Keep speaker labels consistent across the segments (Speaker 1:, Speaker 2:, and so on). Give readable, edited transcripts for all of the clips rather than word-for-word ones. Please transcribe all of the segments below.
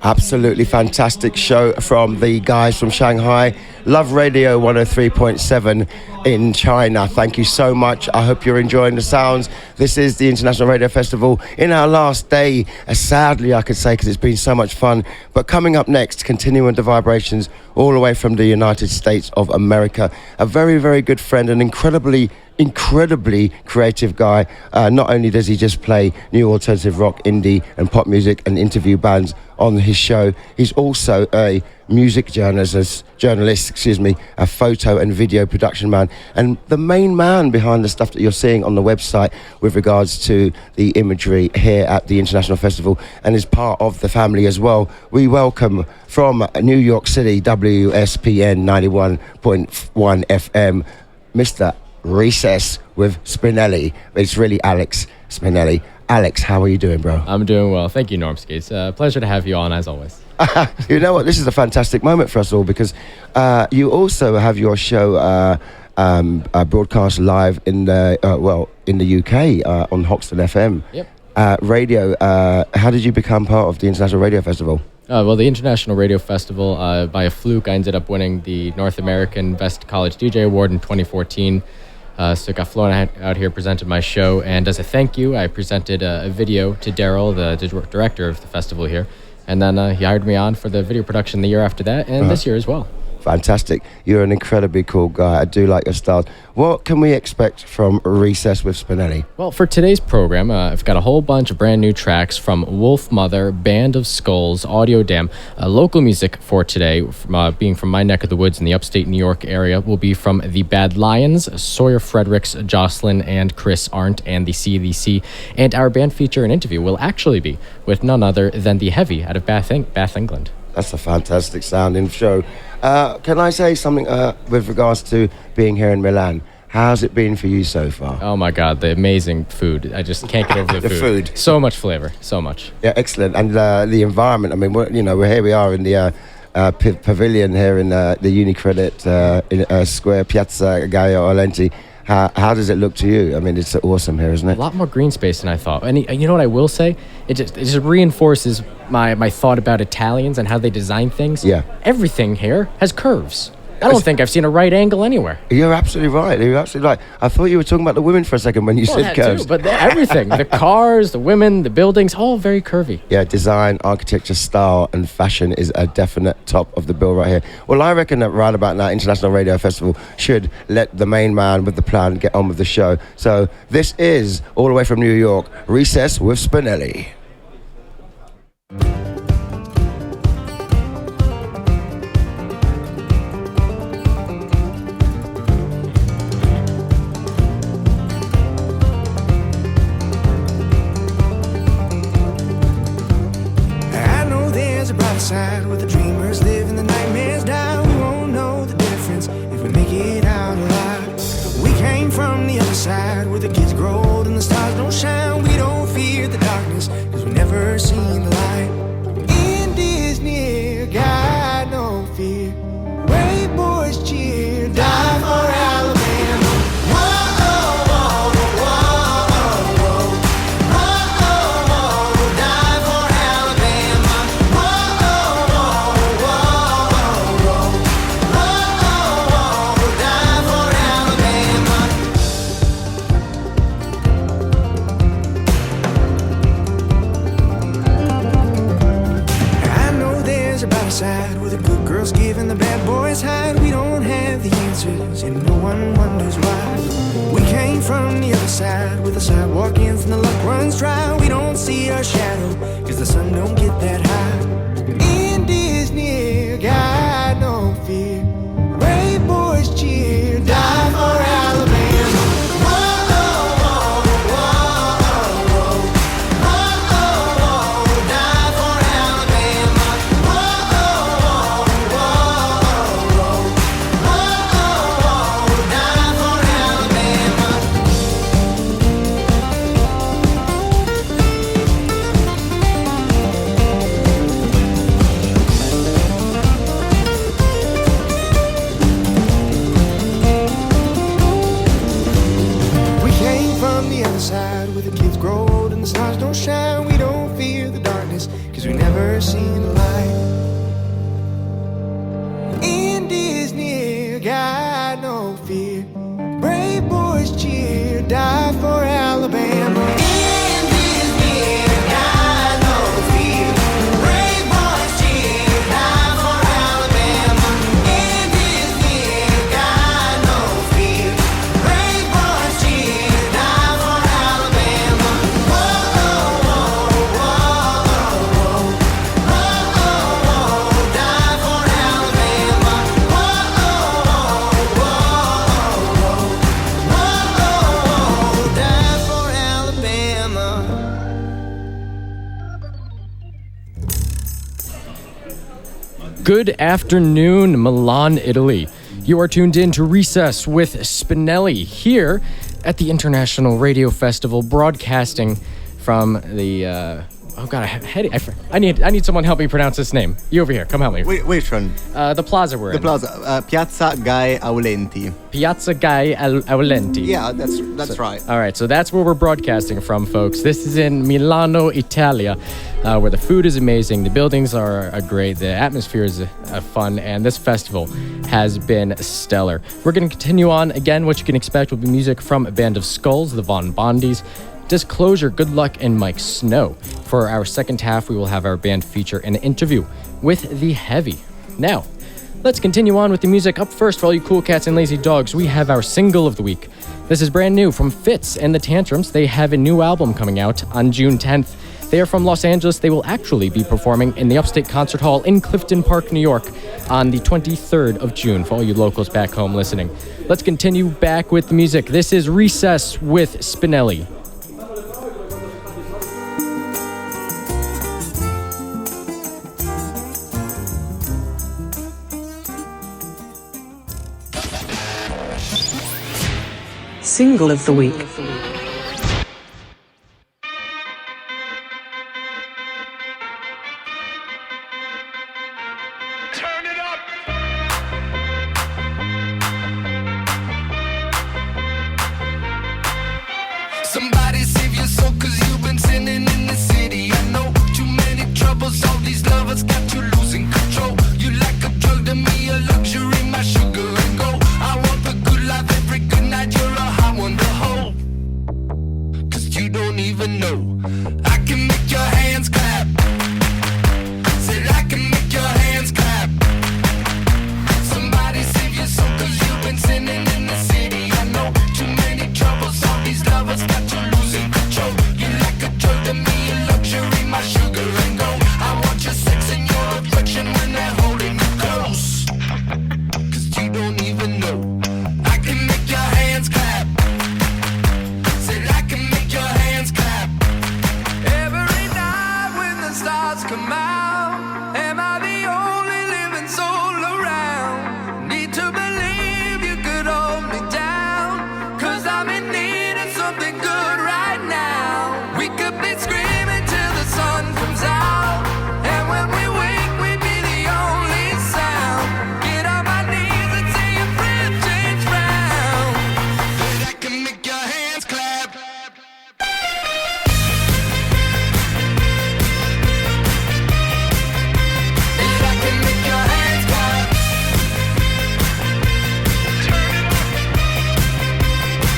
Speaker 1: Absolutely fantastic show from the guys from Shanghai. Love Radio 103.7 in China. Thank you so much. I hope you're enjoying the sounds. This is the International Radio Festival in our last day. Sadly, I could say, because it's been so much fun. But coming up next, continuing the vibrations all the way from the United States of America. A very, very good friend, an incredibly creative guy. Not only does he just play new alternative rock, indie and pop music and interview bands on his show, he's also a music journalist, a photo and video production man, and the main man behind the stuff that you're seeing on the website with regards to the imagery here at the International Festival, and is part of the family as well. We welcome from New York City, WSPN 91.1 FM, Mr. Recess with Spinelli. It's really Alex Spinelli. Alex, how are you doing, bro?
Speaker 2: I'm doing well. Thank you, Normski. It's a pleasure to have you on, as always.
Speaker 1: You know what? This is a fantastic moment for us all, because you also have your show broadcast live in the UK on Hoxton FM.
Speaker 2: Yep.
Speaker 1: Radio. How did you become part of the International Radio Festival?
Speaker 2: Well, the International Radio Festival, by a fluke, I ended up winning the North American Best College DJ Award in 2014. So I got flown out here, presented my show, and as a thank you, I presented a video to Daryl, the director of the festival here, and then he hired me on for the video production the year after that, and this year as well.
Speaker 1: Fantastic. You're an incredibly cool guy. I do like your style. What can we expect from Recess with Spinelli?
Speaker 2: Well, for today's program, I've got a whole bunch of brand new tracks from Wolf Mother, Band of Skulls, Audio Dam. Local music for today, being from my neck of the woods in the upstate New York area, will be from the Bad Lions, Sawyer Fredericks, Jocelyn and Chris Arndt, and the CDC. And our band feature and interview will actually be with none other than the Heavy out of Bath, England.
Speaker 1: That's a fantastic sounding show. Can I say something with regards to being here in Milan? How's it been for you so far?
Speaker 2: Oh my God, the amazing food. I just can't get over the food. So much flavor, so much.
Speaker 1: Yeah, excellent. And the environment, I mean, we're here, we are in the pavilion here in the Unicredit in Square, Piazza Aulenti. How does it look to you? I mean, it's awesome here, isn't it?
Speaker 2: A lot more green space than I thought. And you know what I will say? It just reinforces my thought about Italians and how they design things.
Speaker 1: Yeah.
Speaker 2: Everything here has curves. I don't think I've seen a right angle anywhere.
Speaker 1: You're absolutely right. I thought you were talking about the women for a second when you said curves.
Speaker 2: Too, but everything, the cars, the women, the buildings, all very curvy.
Speaker 1: Yeah, design, architecture, style, and fashion is a definite top of the bill right here. Well, I reckon that right about now, International Radio Festival should let the main man with the plan get on with the show. So this is, all the way from New York, Recess with Spinelli.
Speaker 3: Side where the dreamers live and the nightmares die. We won't know the difference if we make it out alive. We came from the other side where the kids grow old and the stars don't shine. We don't fear the darkness because we've never seen the light. In Disney, got no fear. Brave boys cheer, die for Alabama. Side where the good girls give and the bad boys hide. We don't have the answers and no one wonders why. We came from the other side where the sidewalk ends and the luck runs dry. We don't see our shadow cause the sun don't get that high. In Disney, got no fear. Brave boys cheer, die for Alabama.
Speaker 2: Good afternoon, Milan, Italy. You are tuned in to Recess with Spinelli here at the International Radio Festival, broadcasting from the. Oh God, I need someone to help me pronounce this name. You over here, come help me.
Speaker 4: Which one?
Speaker 2: The plaza we're in.
Speaker 4: The plaza, Piazza Aulenti.
Speaker 2: Piazza Aulenti.
Speaker 4: Yeah, that's right.
Speaker 2: All right, so that's where we're broadcasting from, folks. This is in Milano, Italia, where the food is amazing, the buildings are great, the atmosphere is fun, and this festival has been stellar. We're going to continue on. Again, what you can expect will be music from a band of Skulls, the Von Bondis, Disclosure, Good Luck, and Mike Snow. For our second half, we will have our band feature an interview with The Heavy. Now, let's continue on with the music. Up first, for all you cool cats and lazy dogs, we have our single of the week. This is brand new from Fitz and the Tantrums. They have a new album coming out on June 10th. They are from Los Angeles. They will actually be performing in the Upstate Concert Hall in Clifton Park, New York on the 23rd of June, for all you locals back home listening. Let's continue back with the music. This is Recess with Spinelli.
Speaker 5: Single of the week.
Speaker 3: Somebody save your soul, cause you've been sinning in the city. I know too many troubles, all these lovers got you losing control. You like a drug to me, a luxury, my sugar and gold. I want the good life every good night, you're a hot one to hold. Cause you don't even know, I can make your hands clap. Said I can make your hands clap. Somebody save your soul, cause you've been sinning in the city. I know too many troubles, all these lovers got you losing control. You like a drug to me, a luxury, my sugar and gold. I want your sex and your affection when they're holding you close. Cause you don't even know, I can make your hands clap. Said I can make your hands clap. Every night when the stars come out, am I the only living soul around? Need to believe you could hold me down, cause I'm in need of something good right now. We could be screaming till the sun comes out, and when we wake we'd be the only sound. Get on my knees and say your friend change round. But I can make your hands clap. And I can make your hands clap.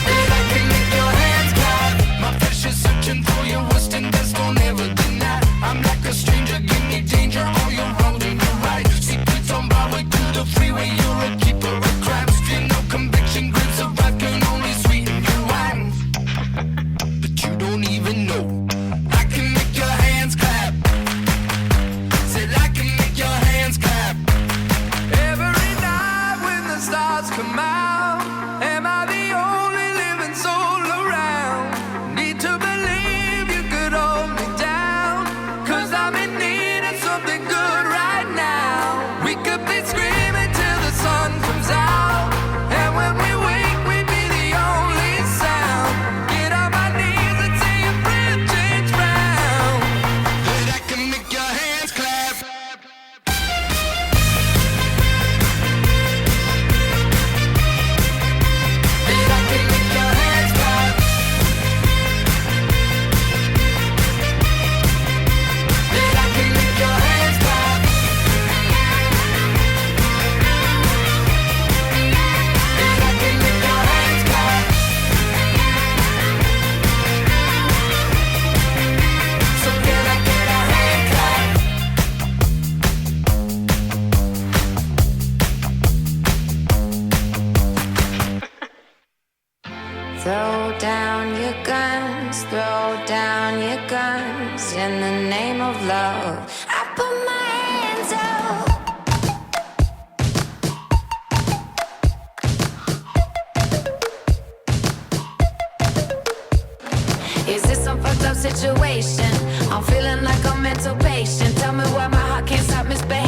Speaker 3: And I can make your hands clap. My flesh is searching for your western best, don't ever deny. I'm like a stranger, give me danger, all you're wrong and you're right. Secrets on my way to the freeway, you're a keeper of crimes. Feel no conviction, grapes of wrath can only sweeten your wine. But you don't even know, I can make your hands clap. Said I can make your hands clap. Every night when the stars come out, am I the only living soul around? Need to believe you could hold me down, cause I'm in need of something good right now. We could be screaming till the sun comes out, and when we wake we'd be the only sound. Get on my knees and say your friend change round. But I can make your hands clap. And I can make your hands clap. And I can make your hands clap. And I can make your hands clap. So can I get a hand clap?
Speaker 6: Throw down your guns, throw down your guns in the name of love. I put my hands up. Is this some fucked up situation? I'm feeling like a mental patient. Tell me why my heart can't stop misbehaving.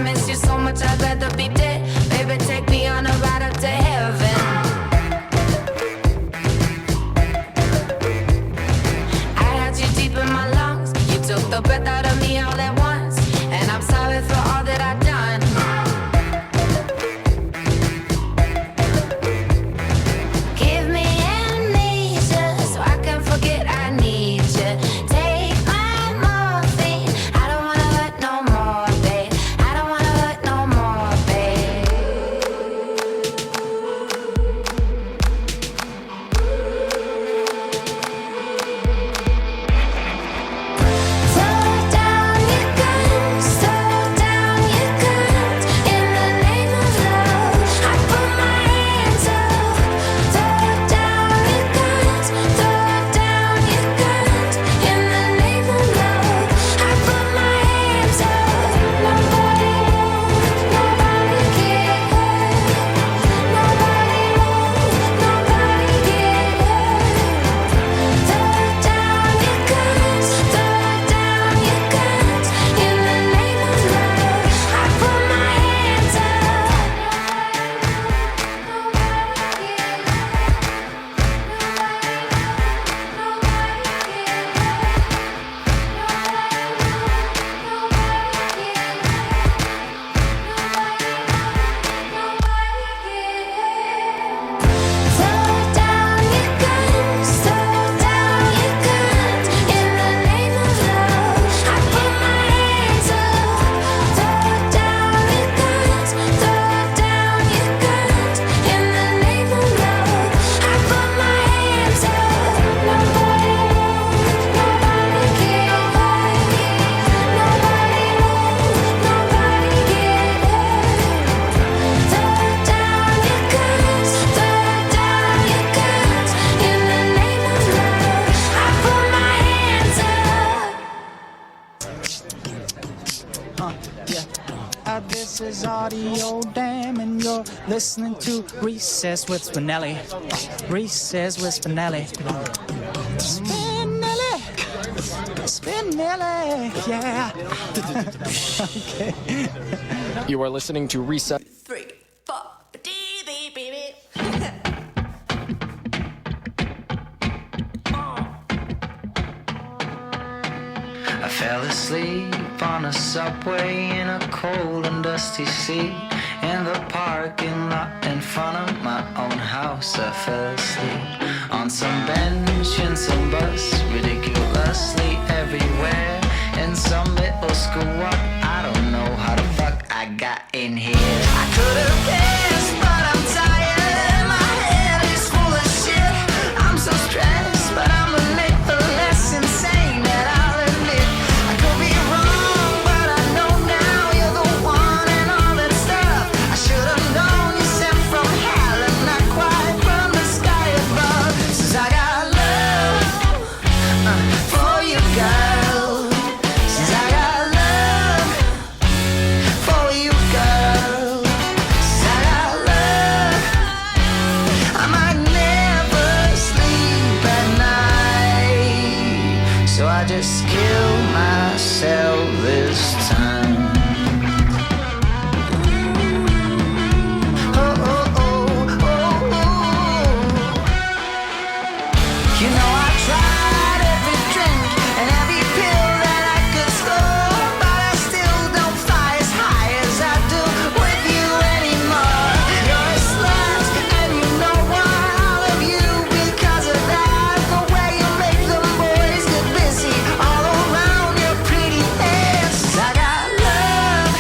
Speaker 6: miss you so much, I'd rather be dead. Baby, take me on a ride up to heaven. I had you deep in my lungs. You took the breath out of me all at once. And I'm sorry for all that I've done. Give me amnesia so I can forget I need you. Take my morphine. I don't wanna hurt no more, babe. I don't wanna hurt no more, babe. Throw down your guns, throw down your guns. In the name of love, I put my hands up. Throw down your guns, throw down your guns. In the name of love, I put my hands up. Nobody moves, nobody get hurt. Nobody moves, nobody get hurt. Throw down your guns, throw down your guns. In the name of love, I put my hands Throw down your guns, throw down your guns. In the name of love, I put my hands up. Throw down your guns, throw down your guns. In the name of love, I put my hands up. Nobody moves, nobody get hurt. Nobody moves, nobody get hurt. Throw down your guns, throw down your guns. In the name of love, I put my hands up.
Speaker 7: This is Audio Dam, and you're listening to Recess with Spinelli. Recess with Spinelli. Spinelli! Spinelli! Yeah! Okay.
Speaker 2: You are listening to Reset.
Speaker 6: 3, 4, dee, beep, beep, beep.
Speaker 8: I fell asleep on a subway in a cold and dusty seat. In the parking lot in front of my own house, I fell asleep on some bench in some bus, ridiculously everywhere. In some middle school walk, I don't know how the fuck I got in here. I could have guessed, but I'm tired. My head is full of shit. I'm so stressed, but I'm a little less insane that I'll admit. I could be wrong, but I know now you're the one and all that stuff. I should have known you sent from hell and not quite from the sky above. 'Cause I got love for you, girl. 'Cause I got love for you, girl. 'Cause I got love. I might never sleep at night, so I just kill myself this time. Oh, oh, oh, oh, oh. You know I tried every drink and every pill that I could score, but I still don't fly as high as I do with you anymore. You're a slut and you know why. I love you because of that. The way you make the boys get busy all around your pretty hands. 'Cause I got love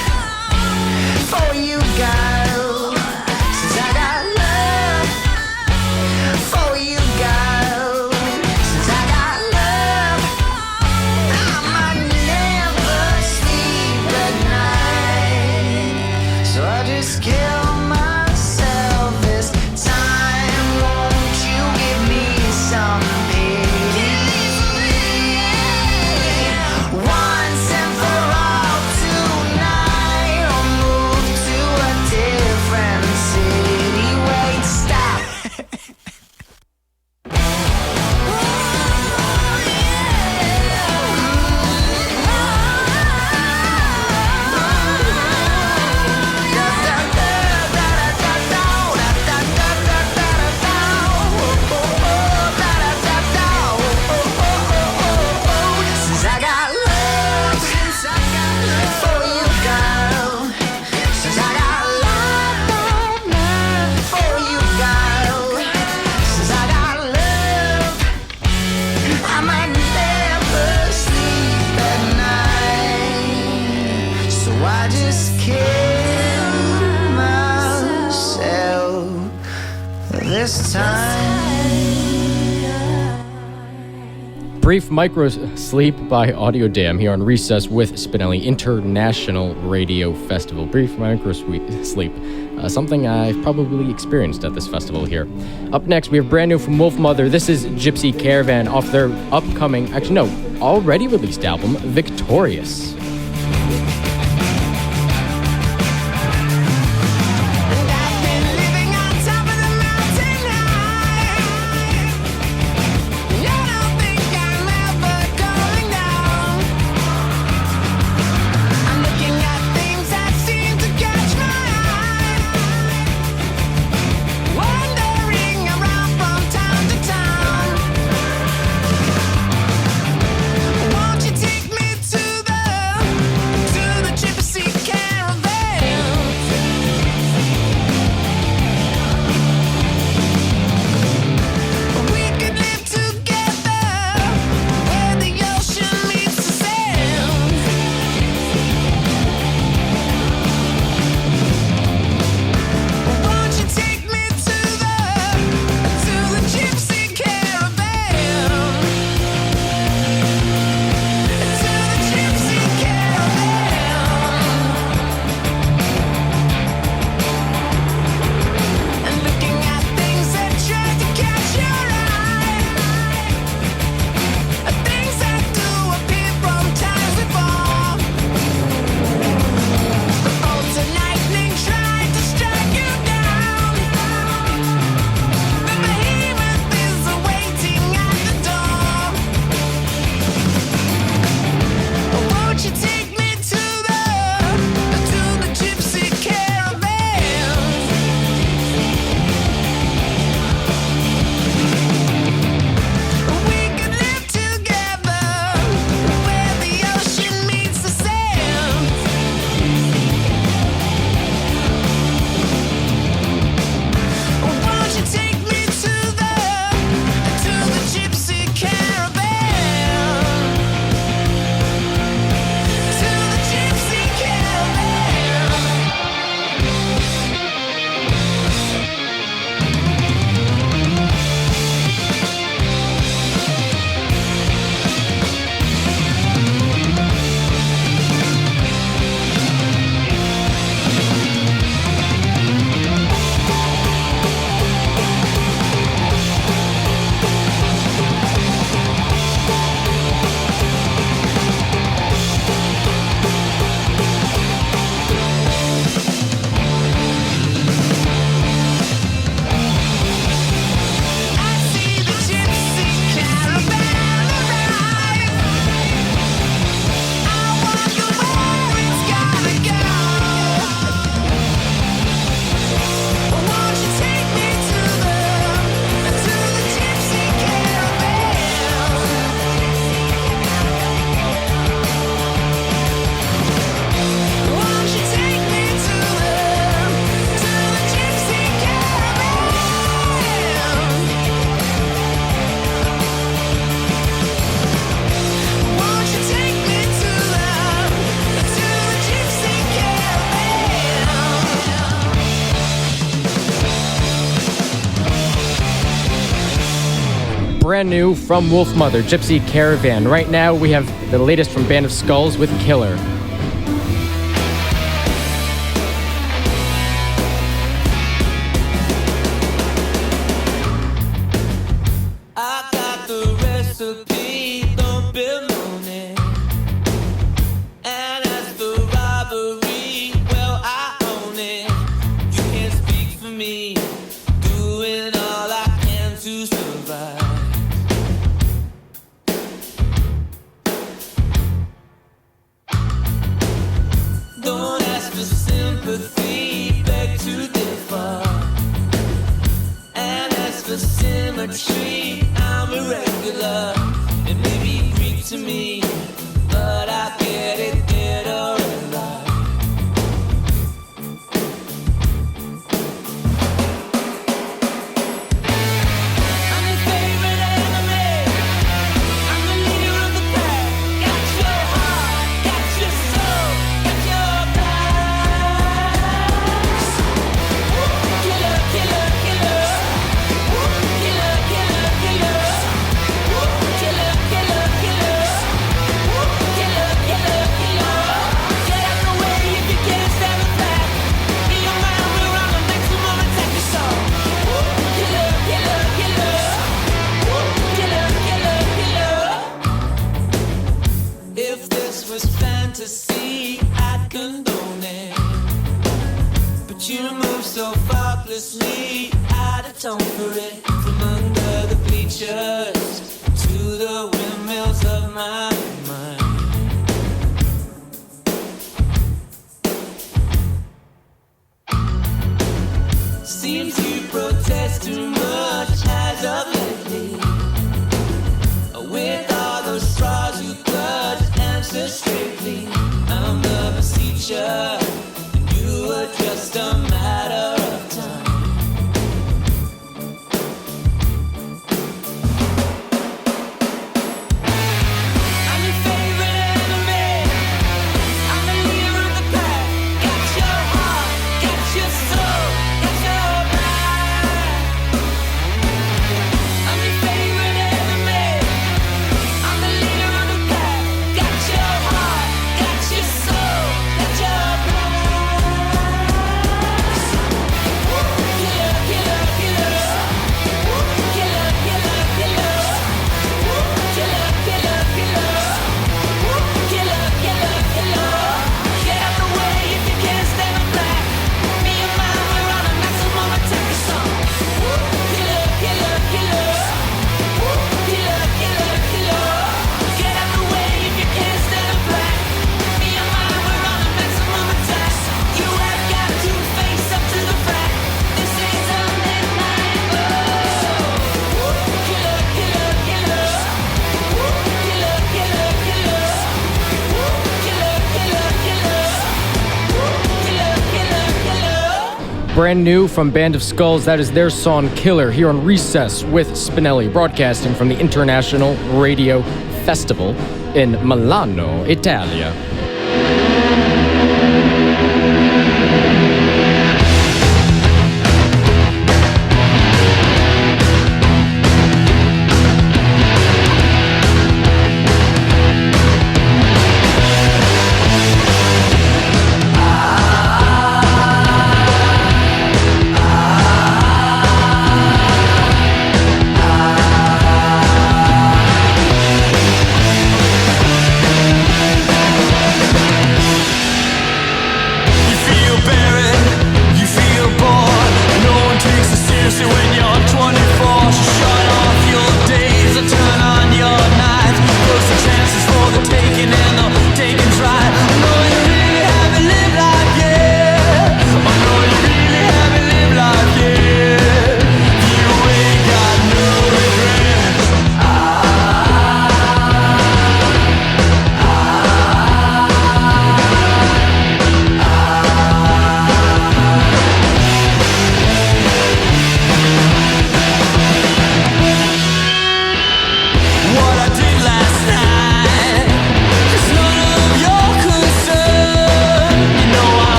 Speaker 8: for you, girl. 'Cause I got love for you, girl. 'Cause I got love. I might never sleep at night, so I just kill myself this time. Won't you give me some pity? Once and for all tonight, or move to a different city. Wait, stop. kill myself this time.
Speaker 2: Brief micro sleep by Audio Dam here on Recess with Spinelli International Radio Festival. Brief micro sleep, something I've probably experienced at this festival here. Up next, we have brand new from Wolf Mother. This is Gypsy Caravan off their upcoming, already released album, Victorious.
Speaker 3: Won't you take me to the gypsy caravan? We could live together where the ocean meets the sand. Won't you take me to the gypsy caravan? To the gypsy caravan. And looking at things that try to catch your eye, things that do appear from times before. The bolts of lightning try to strike you down. The behemoth is waiting at the door. Won't you take me to the gypsy caravan? We could live together where the ocean meets the sand. Won't you take me to the gypsy caravan? To the gypsy caravan. I see the gypsy caravan arrive. I wonder where it's gonna go. Won't you take me to the gypsy caravan? Won't you take me to the gypsy caravan? Won't you take me to the gypsy caravan?
Speaker 2: Brand new from Wolf Mother, Gypsy Caravan. Right now, we have the latest from Band of Skulls with Killer.
Speaker 3: I got the recipe, don't build on it. And as for robbery, well, I own it. You can't speak for me, doing all I can to survive. Don't ask for sympathy, beg to differ. And as for symmetry, I'm irregular. It may be Greek to me, but I get it dead or alive. I'm your favorite enemy. I'm the leader of the pack. Got your heart, got your soul, got your pride. You move so faultlessly, I'd atone for it. From under the bleachers to the windmills of my mind. Seems you protest too much as of lately. With all those straws you clutch, answer straightly. I'm the beseecher, and you are just a matter of time. I'm your favorite enemy. I'm the leader of the pack. Got your heart, got your soul, got your mind. I'm your favorite enemy. I'm the leader of the pack. Got your heart, got your soul, got your killer, killer, killer. Killer, killer, killer. Killer, killer, killer. Killer, killer, killer. Get out the way if you can't stand the black. Me and mine, we're on a maximum attack song. Killer, killer, killer. Killer, killer, killer. Get out the way if you can't stand the black. Me and mine, we're on a maximum attack. You have got to face up to the fact. This is a midnight blow. Killer, killer, killer. Killer, killer, killer. Killer, killer, killer. Killer, killer, killer.
Speaker 2: Brand new from Band of Skulls, that is their song Killer here on Recess with Spinelli, broadcasting from the International Radio Festival in Milano, Italia.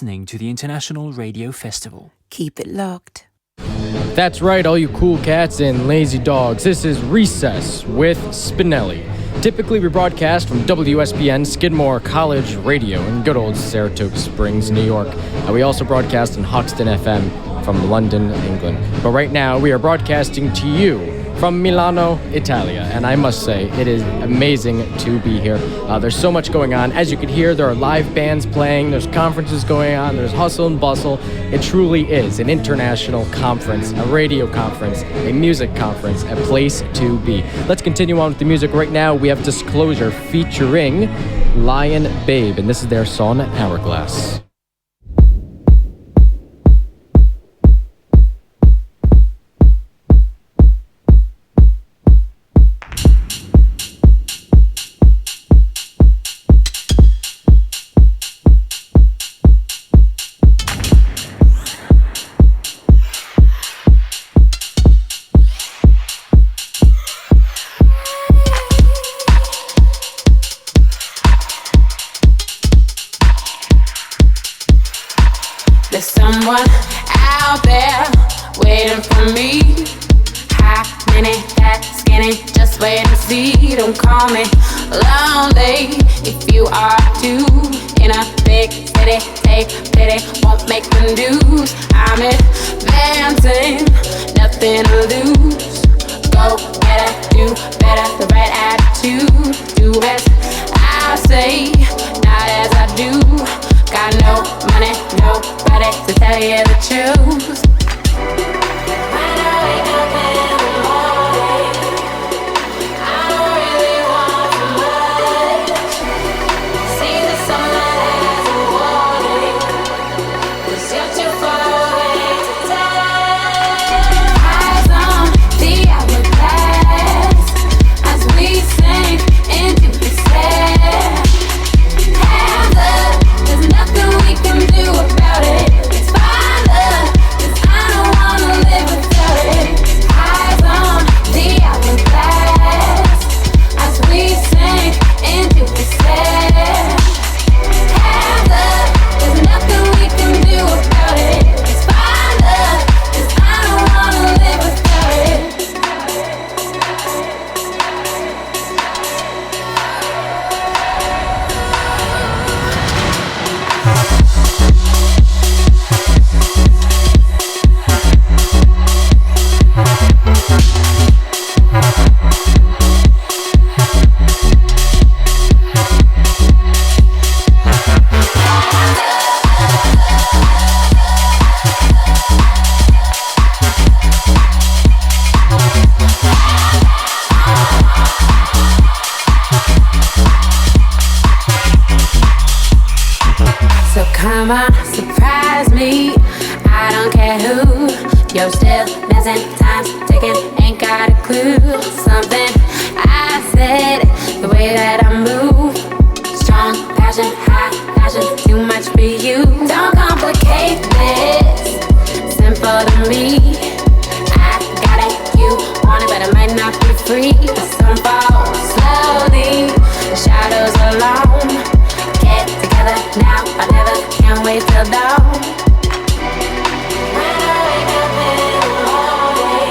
Speaker 7: listening to the International Radio Festival.
Speaker 5: Keep it locked.
Speaker 2: That's right, all you cool cats and lazy dogs. This is Recess with Spinelli. Typically, we broadcast from WSPN Skidmore College Radio in good old Saratoga Springs, New York. And we also broadcast on Hoxton FM from London, England. But right now, we are broadcasting to you from Milano, Italia. And I must say, it is amazing to be here. There's so much going on. As you can hear, there are live bands playing, there's conferences going on, there's hustle and bustle. It truly is an international conference, a radio conference, a music conference, a place to be. Let's continue on with the music. Right now, we have Disclosure featuring Lion Babe, and this is their song, Hourglass.
Speaker 9: There's someone out there waiting for me. High, mini, fat, skinny, just wait and see. Don't call me lonely if you are too. In a big city, take pity, won't make the news. I'm advancing, nothing to lose. Go get it, do better, the right attitude. Do as I say, not as I do. Got no money, nobody to tell you the truth. When I wake up in the morning, I don't really want much. See the sunlight as a warning, 'cause you're too far away to touch. Eyes on the hourglass as we sink into despair. Hands up. There's nothing we can do about it. It's fine, love, 'cause I don't wanna live without it. Eyes on the hourglass as we sink into despair. Hands up, there's nothing we can do about it. It's fine, love, 'cause I don't wanna live without it. So come on, surprise me. I don't care who. You're still dancing, time's ticking, ain't got a clue. Something I said, the way that I move. Strong passion, high passion, too much for you. Don't complicate this, simple to me. I got it, you want it, but it might not be free. The sun falls slowly, the shadows are long. Get together now, I never can wait till dawn. When I wake up in the morning,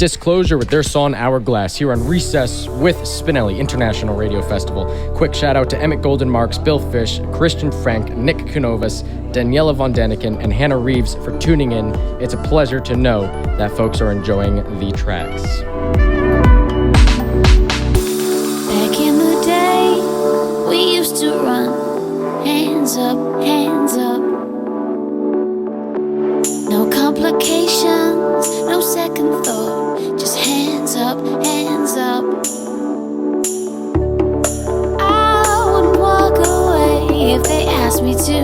Speaker 2: Disclosure with their song Hourglass here on Recess with Spinelli International Radio Festival. Quick shout out to Emmett Goldenmarks, Bill Fish, Christian Frank, Nick Kunovas, Daniela Von Daniken, and Hannah Reeves for tuning in. It's a pleasure to know that folks are enjoying the tracks.
Speaker 6: Back in the day, we used to run. Hands up, hands up. No complications, no second thought. Just hands up, hands up. I wouldn't walk away if they asked me to.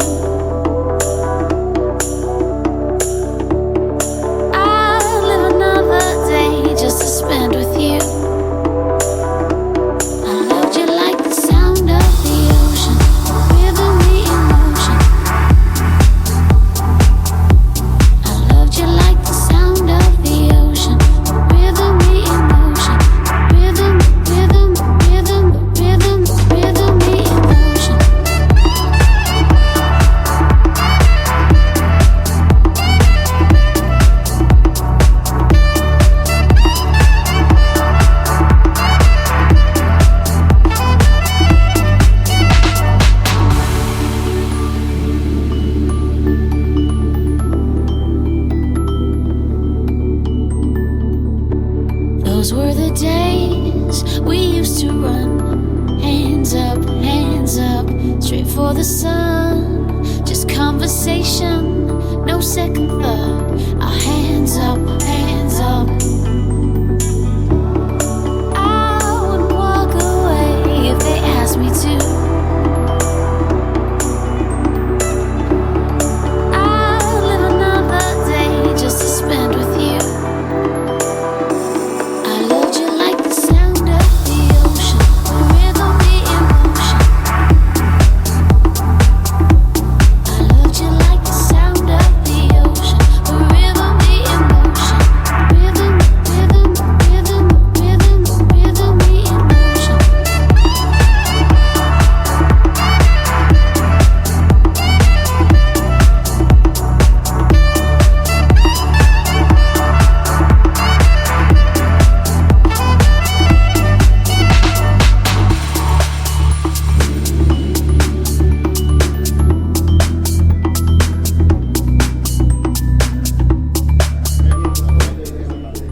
Speaker 6: I'd live another day just to spend with you. I loved you like the sound of the ocean, rhythm, the emotion. I loved you like the sound of the ocean, rhythm, the emotion. Rhythm, rhythm, rhythm, rhythm, rhythm, the emotion. Those were the days we used to run. Hands up, straight for the sun. Just conversation, no second thought. Our hands up, hands up. I wouldn't walk away if they asked me to. I'd live another day just to spend with you. I loved you like the sound of the ocean, the rhythm, the emotion. I loved you like the sound of the ocean, the rhythm, the emotion. Rhythm, rhythm, rhythm, rhythm, rhythm, the emotion.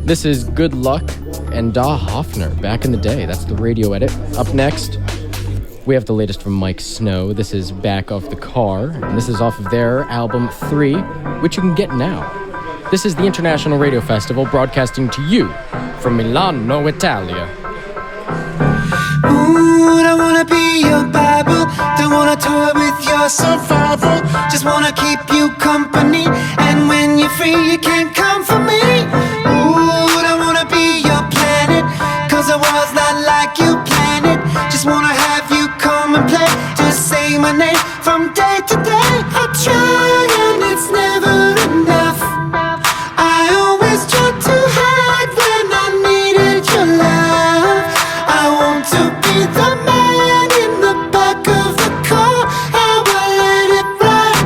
Speaker 2: This is Good Luck and Da Hoffner, back in the day. That's the radio edit. Up next, we have the latest from Mike Snow. This is Back of the Car, and this is off of their album 3, which you can get now. This is the International Radio Festival, broadcasting to you from Milano, Italia.
Speaker 3: Ooh, I wanna be your Bible. Don't wanna toy with your survival. Just wanna keep you company. And when you're free, you can't come for me. Ooh, I wanna be your planet. Cause the world's not like you planned it. Just wanna have you come and play. Just say my name from day to day. I try and it's never enough. I always try to hide when I needed your love. I want to be the man in the back of the car. I will let it run.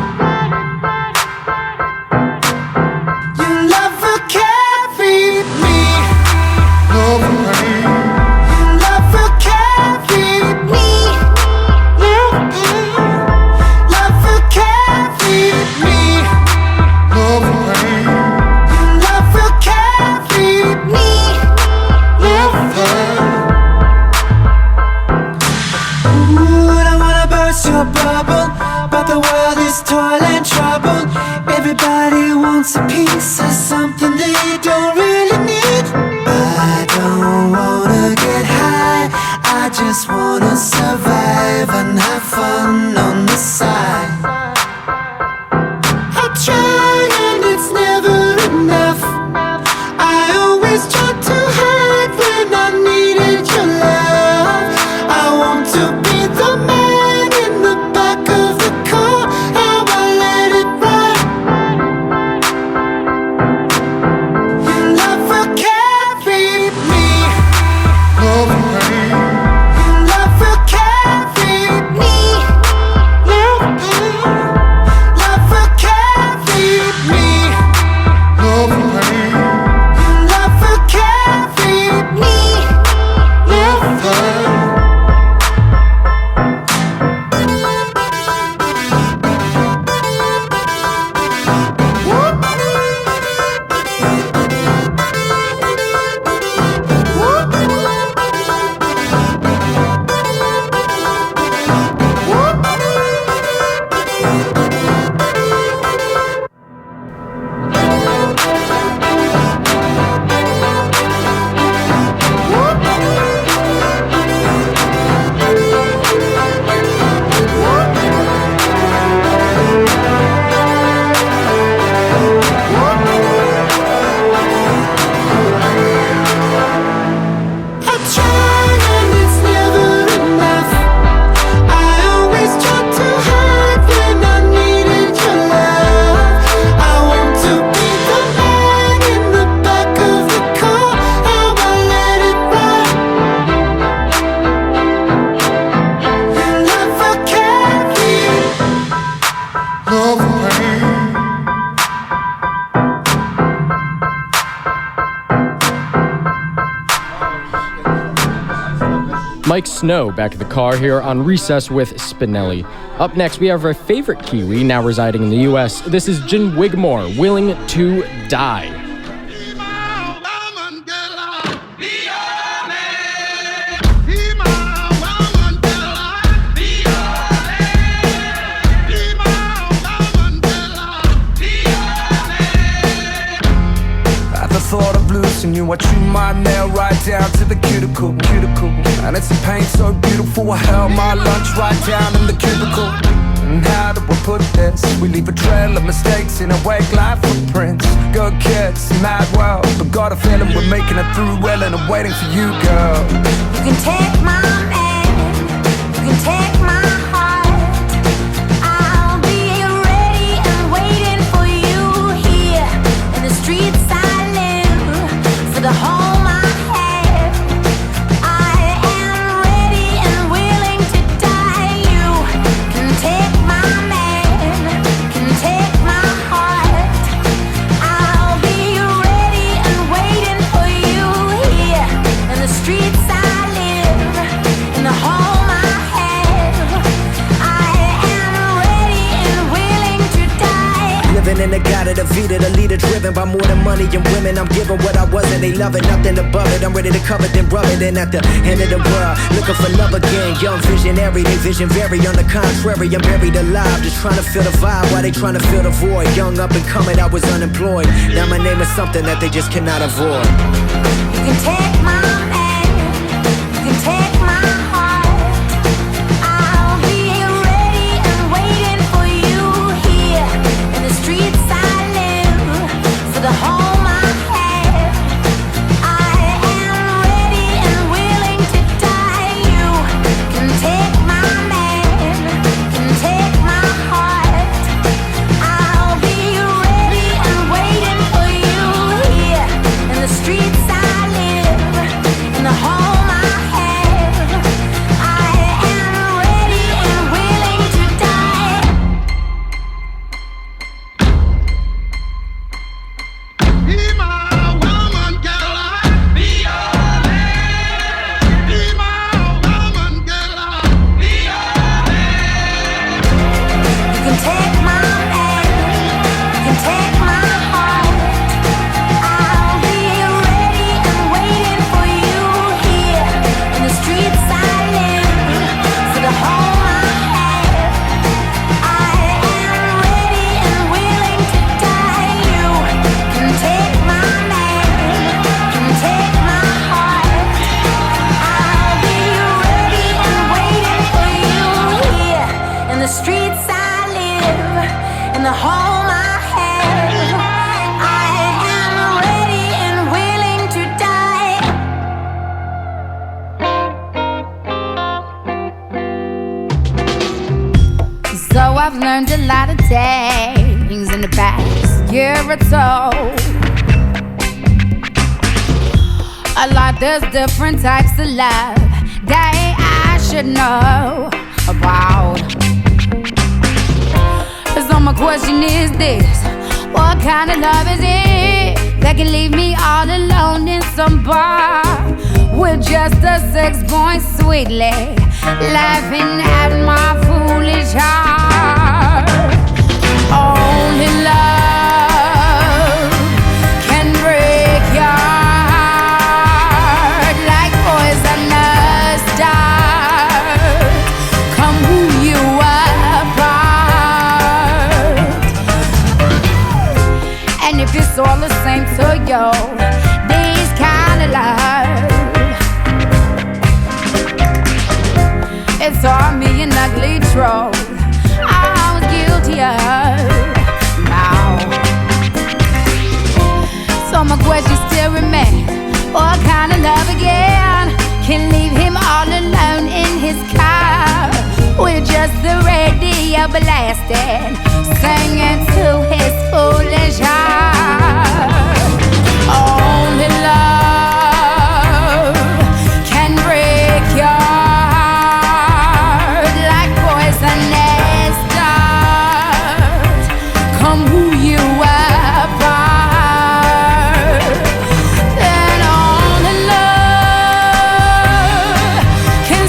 Speaker 3: Your love will carry me. Your love will carry me. Love will carry me. Your love will carry me. Ooh, I wanna burst your bubble, but the world is toil and trouble. Everybody wants a piece of something they don't really need. I don't wanna get high, I just wanna survive and have fun on the side. I try and it's never enough. I always try to hide when I needed your love. I want to be the man in the back of the car. I will let it run. Your love will carry me. Your love will carry me. Your love will carry me.
Speaker 2: Mike Snow back at the car here on Recess with Spinelli. Up next, we have our favorite Kiwi now residing in the U.S. This is Jen Wigmore, Willing to Die.
Speaker 3: Thought of losing you, I chew my nail right down to the cuticle. And it's a pain so beautiful, I held my lunch right down in the cubicle. And how do we put this? We leave a trail of mistakes in our wake like footprints. Good kids, mad world, but got a feeling we're making it through well, and I'm waiting for you, girl.
Speaker 6: You can take my man, you can take my heart. I'll be ready and waiting for you here in the streets I live, for the home I have. I am ready and willing to die. You can take my man, can take my heart. I'll be ready and waiting for you here in the streets I live, in the home I have. I am ready and willing to die.
Speaker 3: Living in the God of the Vita, the leader driven by more than money and women. I'm giving what I wasn't, they love it, nothing above it. I'm ready to cover then rub it. And at the end of the world, looking for love again. Young visionary, they vision vary. On the contrary, I'm buried alive, just trying to feel the vibe while they trying to fill the void. Young up and coming, I was unemployed. Now my name is something that they just cannot avoid.
Speaker 6: You can take my man, you can take my heart. I'll be ready and waiting for you here in the streets I live, for the home I have. I am ready and willing to die. You can take my man, can take my heart. I'll be ready and waiting for you here in the streets I live, in the home I have. I am ready and willing to die.
Speaker 3: Be my woman, girl, be your man. Be my woman, girl, be your man.
Speaker 6: You can take my man, you can take my heart. I'll be ready and waiting for you here in the streets I live, for the home I have. I am ready and willing to die. You can take my man, can take my heart. I'll be ready and waiting for you here in the streets I live, in the home I have. I am ready and willing to die.
Speaker 9: So I've learned a lot of things in the past year or so. A lot, there's different types of love that I should know about. So my question is this: what kind of love is it that can leave me all alone in some bar with just a 6-point sweetly laughing at my foolish heart? Only love can break your heart like poisonous dart. Come who you apart. And if it's all the same to you, these kind of love, it's all me an ugly troll I was guilty of. Now, so my question still remains: what kind of love again can leave him all alone in his car with just the radio blasting, singing to his foolish heart? Only love can break your heart like poisonous dart. Come who you apart. Then only love can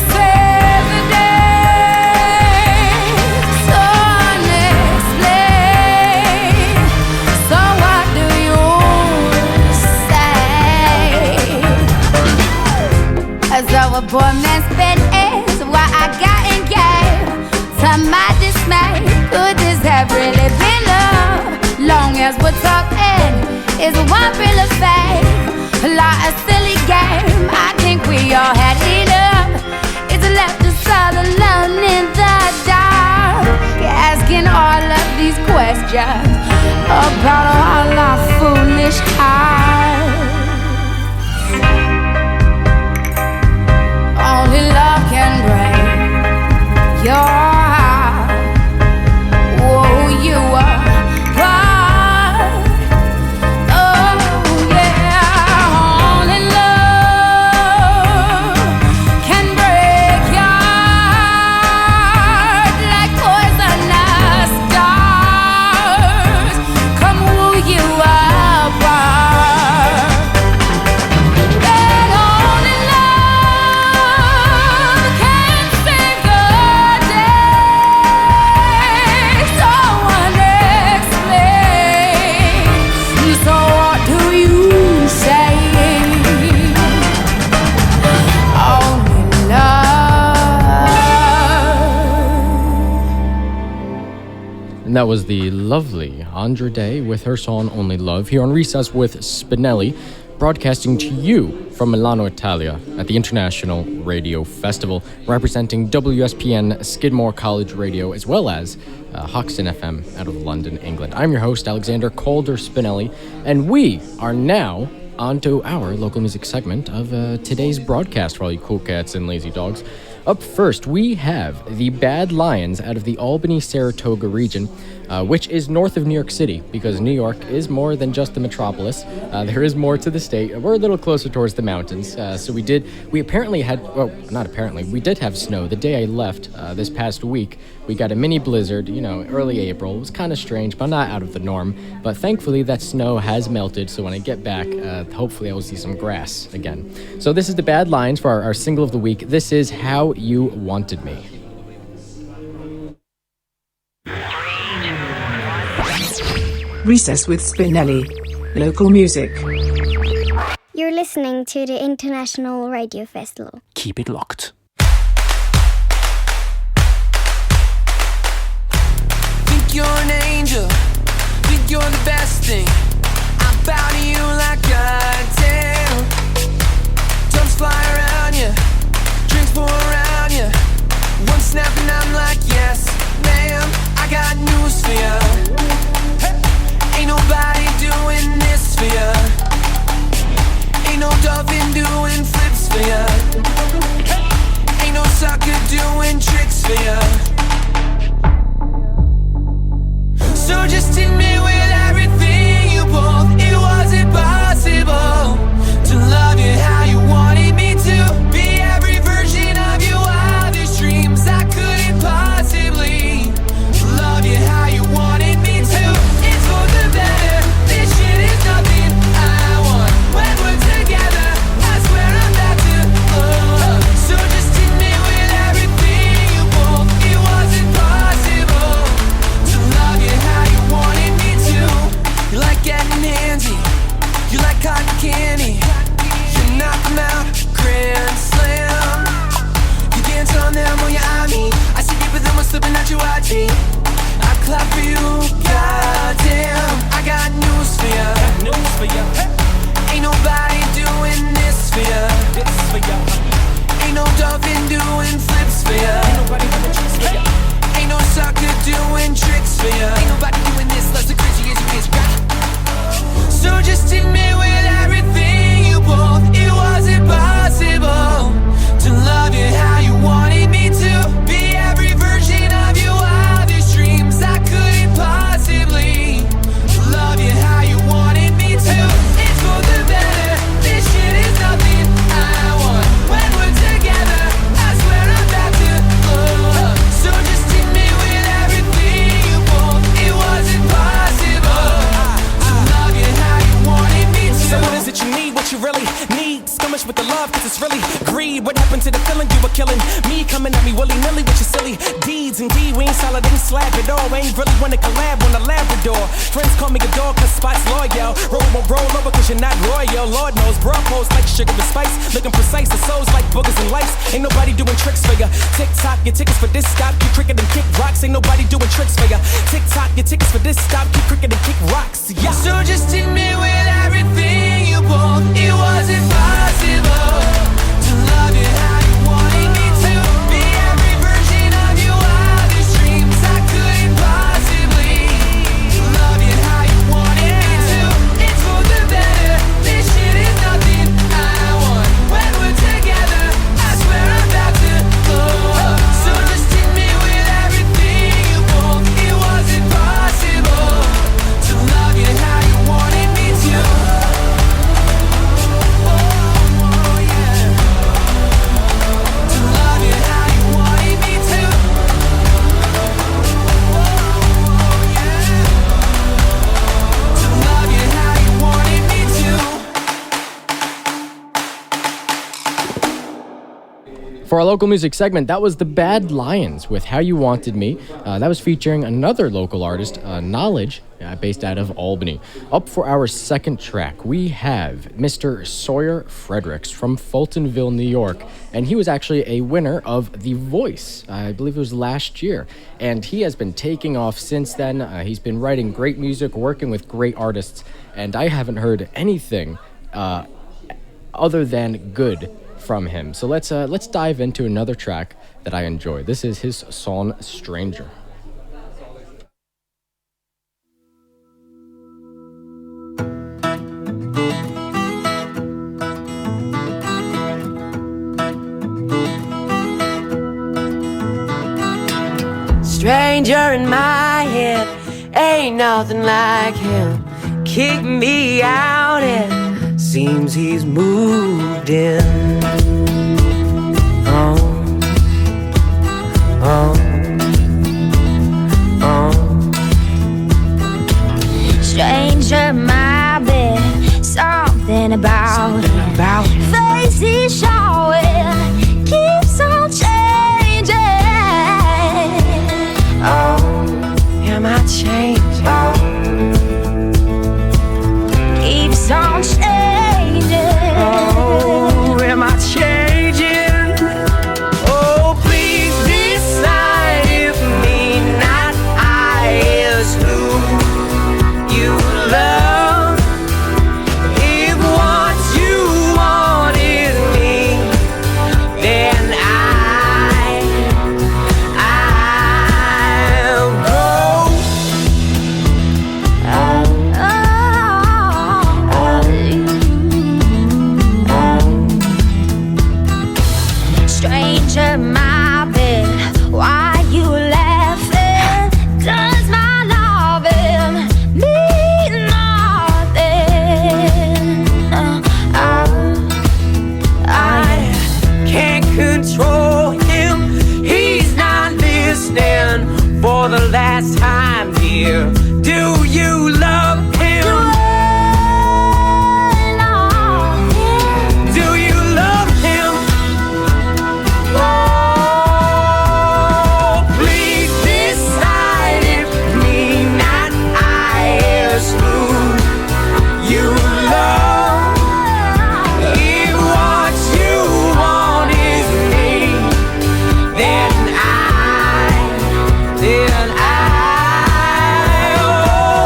Speaker 9: a poor man's bed is why I got engaged. To my dismay, could this have really been love? Long as we're talking, it's one real fake. Like a silly game, I think we all had enough. It's left us all alone in the dark, asking all of these questions about all our foolish hearts. Only love can break your heart. Whoa, you are part. Oh yeah, only love can break your heart like poisonous stars. Come woo you apart. That only love can save your day. So unexplained. So what do you say? Only love.
Speaker 2: And that was the lovely Andra Day with her song Only Love here on Recess with Spinelli, broadcasting to you from Milano, Italia at the International Radio Festival, representing WSPN Skidmore College Radio as well as Hoxton FM out of London, England. I'm your host, Alexander Calder Spinelli, and we are now on to our local music segment of today's broadcast for all you cool cats and lazy dogs. Up first, we have the Bad Lions out of the Albany-Saratoga region, which is north of New York City, because New York is more than just the metropolis. There is more to the state. We're a little closer towards the mountains. So we did have snow. The day I left this past week, we got a mini blizzard, early April. It was kind of strange, but not out of the norm. But thankfully, that snow has melted, so when I get back, hopefully I will see some grass again. So this is the Bad Lions for our single of the week. This is How You Wanted Me.
Speaker 5: Recess with Spinelli. Local music.
Speaker 6: You're listening to the International Radio Festival.
Speaker 10: Keep it locked.
Speaker 3: Think you're an angel, think you're the best thing. I bow to you like I do. Drums fly around you, drinks pour around you. One snap and I'm like, yes, ma'am, I got news for you. Ain't nobody doing this for you. Ain't no dolphin doing flips for you. Ain't no sucker doing tricks for you. So just hit me with everything you both. It wasn't possible to love you how you wanted me to. Be every version of your wildest dreams. I couldn't possibly love you how you wanted me to. It's for the better. This shit is nothing I want. When we're together, I swear I'm back to love. So just hit me with everything you both. It wasn't possible to love you how you wanted me to. You like getting handsy, you like cotton candy. You knock them out, grand slam. You dance on them when you eye me. I see people that was slipping out your IG. I clap for you, goddamn. I got news for ya. Ain't nobody doing this for ya. Ain't no dolphin doing flips for ya. Ain't no sucker doing tricks for ya. Ain't nobody doing this less the crazy as you is, right? So just hit me with everything you both. It wasn't possible to love you how you wanted me to. Be every version of your wildest dreams. I couldn't possibly love you how you wanted me to. It's for the better. This shit is nothing I want. When we're together, I swear I'm back to love. So just hit me with everything you both. It wasn't possible to love you how you wanted me to.
Speaker 11: So what is it you need, what you really need? Skirmish with the love, cause it's really greed. What happened to the feeling you were killing? Me coming at me willy-nilly with your silly D's. needs indeed. We ain't solid, ain't slab at all. We ain't really wanna collab on the Labrador. Friends call me a dog cause spots loyal. Roll over cause you're not royal. Lord knows, bro post like sugar with spice. Looking precise, the souls like boogers and lights. Ain't nobody doing tricks for ya. TikTok, your tickets for this stop. Keep cricket and kick rocks. Ain't nobody doing tricks for ya. TikTok, your tickets for this stop. Keep cricket and kick rocks. Yeah.
Speaker 3: So just hit me with everything you want. It wasn't possible to love you how you wanted me to. Be every version of your wildest dreams. I couldn't possibly love you how you wanted me to. It's for the better. This shit is nothing I want. When we're together, I swear I'm about to blow up. So just hit me with everything you want. It wasn't possible to love you how you wanted me to.
Speaker 2: For our local music segment, that was the Bad Lions with How You Wanted Me. That was featuring another local artist, Knowledge, based out of Albany. Up for our second track, we have Mr. Sawyer Fredericks from Fultonville, New York. And he was actually a winner of The Voice, I believe it was last year. And he has been taking off since then. He's been writing great music, working with great artists. And I haven't heard anything other than good from him. So let's dive into another track that I enjoy. This is his song Stranger.
Speaker 10: Stranger in my head, ain't nothing like him. Kick me out, it seems he's moved in.
Speaker 6: Stranger in my bed, something about it. Face he's showing keeps on changing.
Speaker 10: Oh, am I changing?
Speaker 6: Keeps on changing.
Speaker 10: Oh, am I changing? Oh, please decide if me, not I, is who you love. If what you want is me, then I'll go.
Speaker 6: Stranger in my bed, why you laughing? Does my loving mean nothing?
Speaker 10: I can't control him. He's not listening for the last time here. Do you love him? Do you love him? Oh, please decide if me, not I, is who you love. If what you want is me, then I, oh,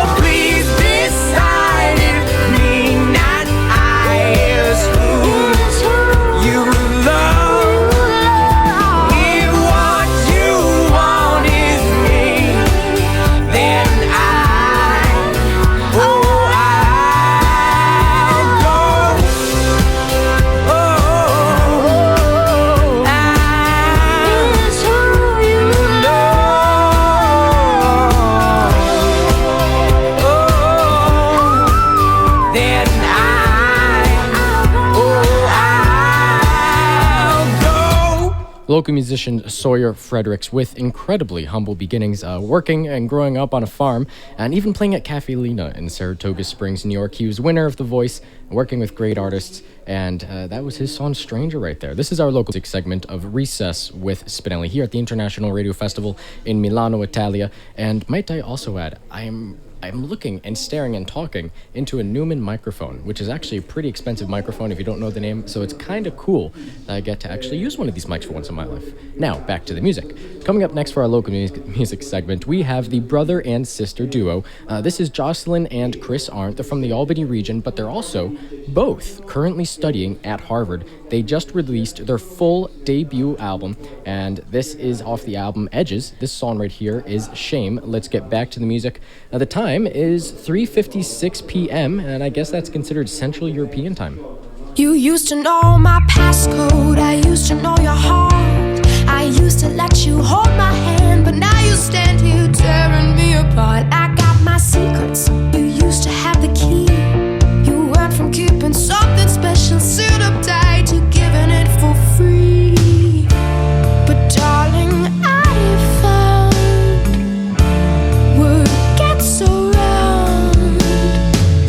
Speaker 2: local musician Sawyer Fredericks with incredibly humble beginnings, working and growing up on a farm, and even playing at Cafe Lena in Saratoga Springs, New York. He was winner of The Voice, working with great artists, and that was his song Stranger right there. This is our local music segment of Recess with Spinelli here at the International Radio Festival in Milano, Italia. And might I also add, I'm looking and staring and talking into a Neumann microphone, which is actually a pretty expensive microphone if you don't know the name, so it's kind of cool that I get to actually use one of these mics for once in my life. Now, back to the music. Coming up next for our local music segment, we have the brother and sister duo. This is Jocelyn and Chris Arndt. They're from the Albany region, but they're also both currently studying at Harvard. They just released their full debut album, and this is off the album Edges. This song right here is Shame. Let's get back to the music. The time is 3:56 p.m., and I guess that's considered Central European time.
Speaker 6: You used to know my passcode, I used to know your heart. I used to let you hold my hand, but now you stand here tearing me apart. I got my secrets, you used to have the key. You went from keeping something special sealed up tight to giving it for free. But darling, I found word gets so round.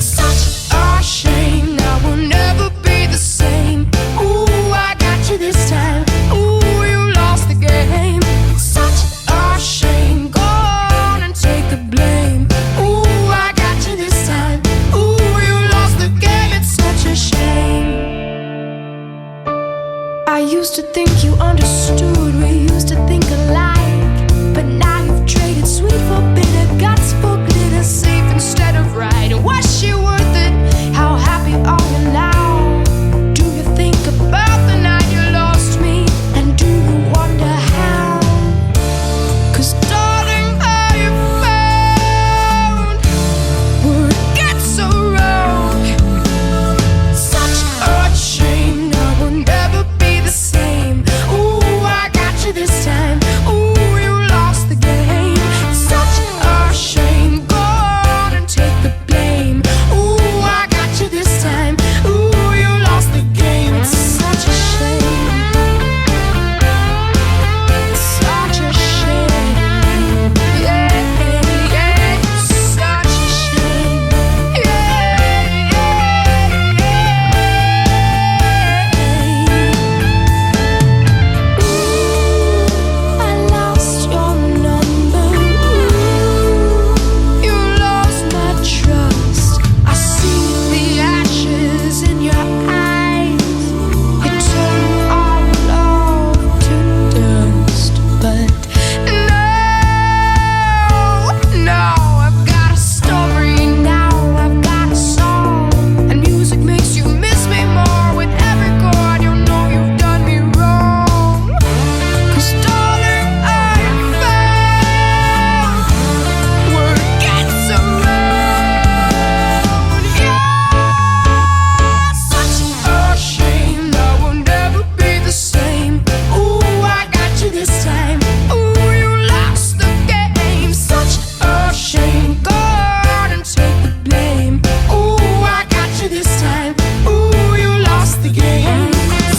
Speaker 6: Such a shame, now we'll never be the same. Ooh, I got you this time. Ooh, you lost the game. Such a shame, go on and take the blame. Ooh, I got you this time. Ooh, you lost the game, it's such a shame. I used to think you understood, we used to think alike. But now you've traded sweet for bitter, guts for glitter, safe instead of right. And was she worth it? How happy are you now? Do you think about the night you lost me? And do you wonder how? 'Cause darling, I found word gets so round. Such a shame, now we'll never be the same. Ooh, I got you this time. Ooh, you lost the game. Such a shame, go on and take the blame. Ooh, I got you this time. Ooh, you lost the game. It's such a shame. Such a shame. Yeah, yeah, such a shame. Yeah, yeah, Ooh, I lost your number. Ooh, you lost my trust. I see the ashes in your eyes. You turn all love to dust. But no, I've got a story now. I've got a song, and music makes you miss me more. With every chord, you know you've done me wrong. 'Cause darling, I found word gets around. Yeah, such a shame, now we'll never be the same. Ooh, I got you this time. Ooh, you lost the game. Such a shame, go on and take the blame. Ooh, I got you this time. Ooh, you lost the game.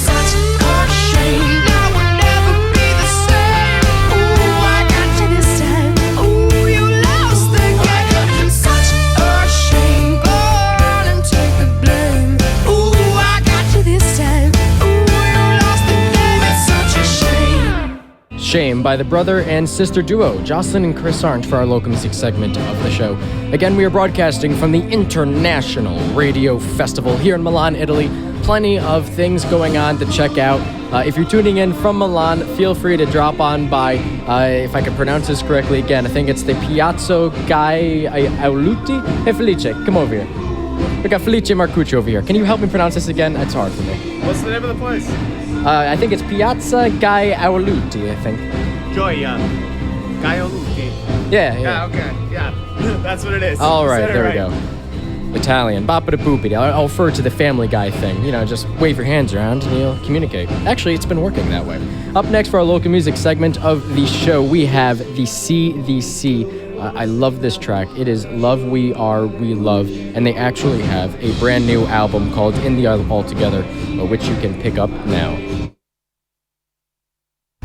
Speaker 6: Such a shame, now we'll never be the same. Ooh, I got you this time. Ooh, you lost the game. Such a shame, go on and take the blame. Ooh, I got you this time. Ooh, you lost the game. It's such a shame.
Speaker 2: Shame by the brother and sister duo, Jocelyn and Chris Arndt, for our local music segment of the show. Again, we are broadcasting from the International Radio Festival here in Milan, Italy. Plenty of things going on to check out. If you're tuning in from Milan, feel free to drop on by, if I can pronounce this correctly again, I think it's the Piazza Aulenti. Hey Felice, come over here. We got Felice Marcucci over here. Can you help me pronounce this again? It's hard for me.
Speaker 12: What's the name of the place?
Speaker 2: I think it's Piazza Aulenti, I think.
Speaker 12: Gioia. Gaioluti.
Speaker 2: Yeah.
Speaker 12: Yeah, okay. Yeah. That's what it is.
Speaker 2: All
Speaker 12: You
Speaker 2: right,
Speaker 12: said it
Speaker 2: there we go. Italian. Bapa-da-boopity. I'll refer to the Family Guy thing. You know, just wave your hands around and you'll communicate. Actually, it's been working that way. Up next for our local music segment of the show, we have the CDC. I love this track. It is Love We Are, We Love, and they actually have a brand new album called In the Altogether, which you can pick up now.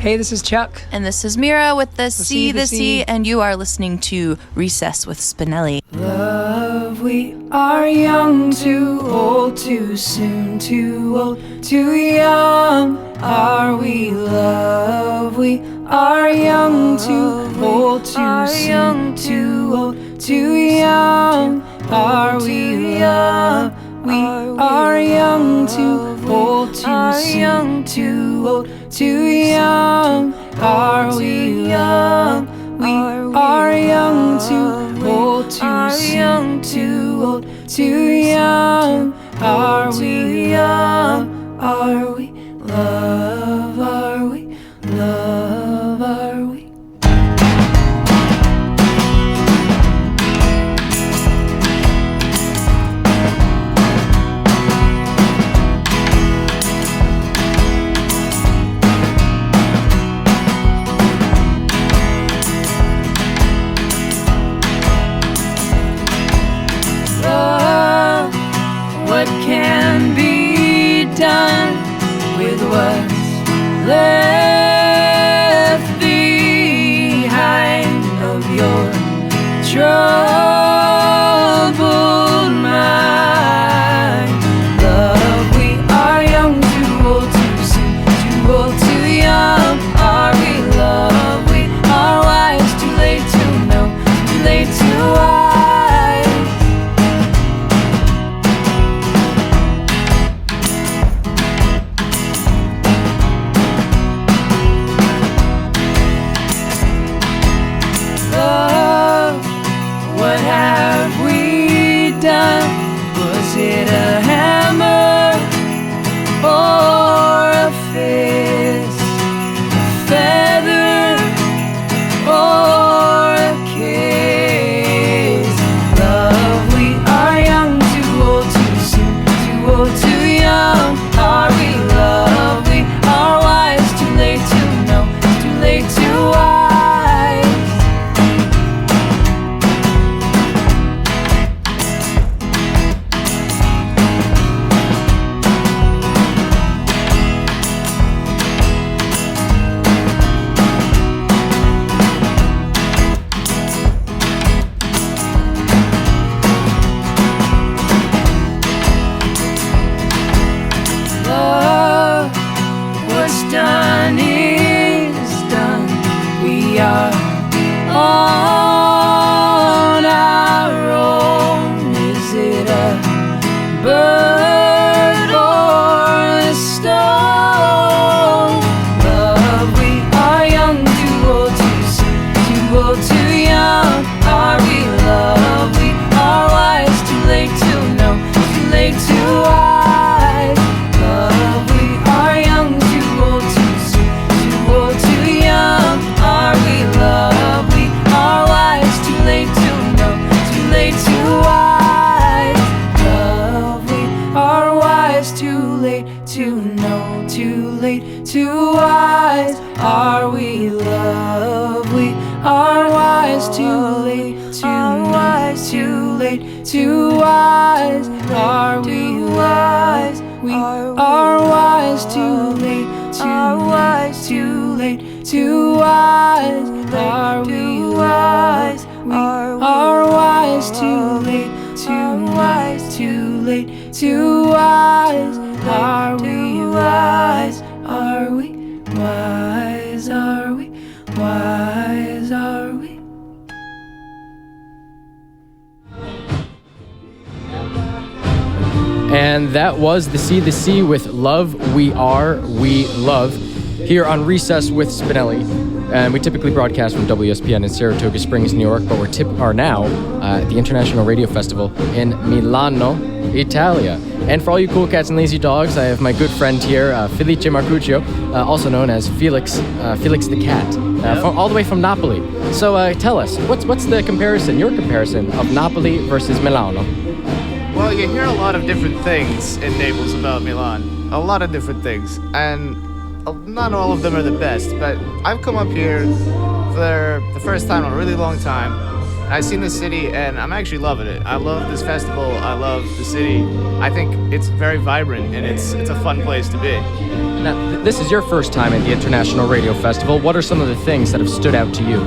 Speaker 13: Hey, this is Chuck.
Speaker 14: And this is Mira with the C, the C, and you are listening to Recess with Spinelli.
Speaker 15: Love, we are young, too old, too soon, too old, too young. Are we love? We are young, too old, too soon, too old, too young. Are we love? We are young, too old, too soon, too old, too young. Are we young? We are young, too old, too soon, too old, too young. Are we young? Are we love? Are we love? Are we? What can be done with what's left behind of your troubled mind? Love, we are young, too old, too soon, too old, too young. Are we love? We are wise, too late to know, too late to wise. Was it a hammer or a fist, a feather or a kiss? Love, we are young, too old, too soon, too old, too young. Are we love? We are wise, too late to know, too late to wise. Done is done. We are on our own. Is it a bird or a stone? Love, we are young, too old, too soon, too old, too young. Are we love? We are wise, too late to know, too late to wise. Love, we are young, too old, too soon, too old, too young. Are we love? We are wise, too late to know, too late to wise. Love, we are wise, too late to know, too late to wise. Are we love? We are wise, too late to wise, too late to wise. Are we wise? We are wise, too late to wise, too late to wise. Are we wise? We are wise, too late to wise, too late to wise. Are we wise? Are we wise? Are we wise? Are we?
Speaker 2: And that was the C with Love, We Are, We Love, here on Recess with Spinelli. And we typically broadcast from WSPN in Saratoga Springs, New York, but are now at the International Radio Festival in Milano, Italia. And for all you cool cats and lazy dogs, I have my good friend here, Felice Marcuccio, also known as Felix the Cat, all the way from Napoli. So tell us, what's the comparison, your comparison of Napoli versus Milano?
Speaker 12: Well, you hear a lot of different things in Naples about Milan. A lot of different things. And not all of them are the best, but I've come up here for the first time in a really long time. I've seen the city, and I'm actually loving it. I love this festival. I love the city. I think it's very vibrant, and it's a fun place to be.
Speaker 2: Now, this is your first time at the International Radio Festival. What are some of the things that have stood out to you?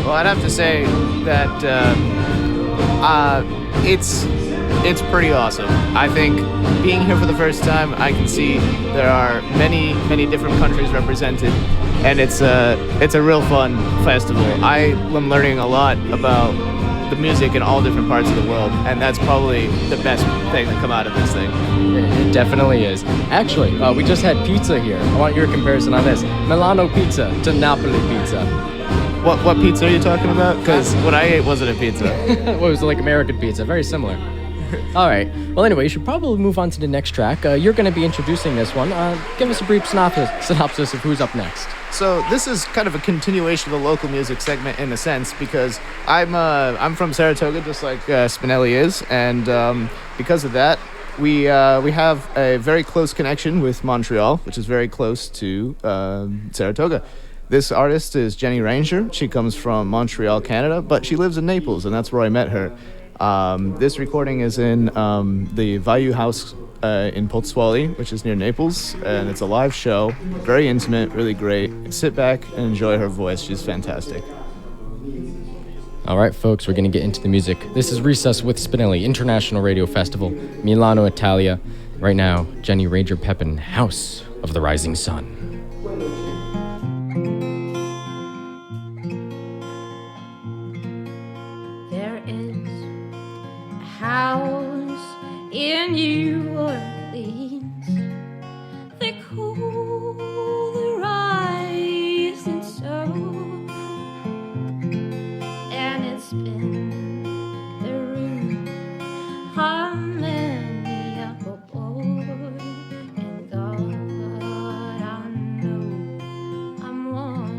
Speaker 12: Well, I'd have to say that it's pretty awesome. I think being here for the first time, I can see there are many different countries represented, and it's a real fun festival. I am learning a lot about the music in all different parts of the world, and that's probably the best thing to come out of this thing.
Speaker 2: It definitely is. Actually, we just had pizza here. I want your comparison on this. Milano pizza to Napoli pizza.
Speaker 12: What pizza are you talking about? Because what I ate wasn't a pizza.
Speaker 2: Well, it was like American pizza, very similar. All right. Well, anyway, you should probably move on to the next track. You're going to be introducing this one. Give us a brief synopsis of who's up next.
Speaker 12: So this is kind of a continuation of the local music segment in a sense, because I'm from Saratoga, just like Spinelli is, and because of that, we have a very close connection with Montreal, which is very close to Saratoga. This artist is Jenny Ranger. She comes from Montreal, Canada, but she lives in Naples, and that's where I met her. This recording is in the Vayu House in Pozzuoli, which is near Naples, and it's a live show, very intimate, really great. Sit back and enjoy her voice. She's fantastic.
Speaker 2: All right, folks, we're going to get into the music. This is Recess with Spinelli, International Radio Festival, Milano, Italia. Right now, Jenny Ranger Pepin, House of the Rising Sun.
Speaker 6: There is a house in New Orleans. They call the rising sun, and it's been the room of many a boy. And God, I know I'm one.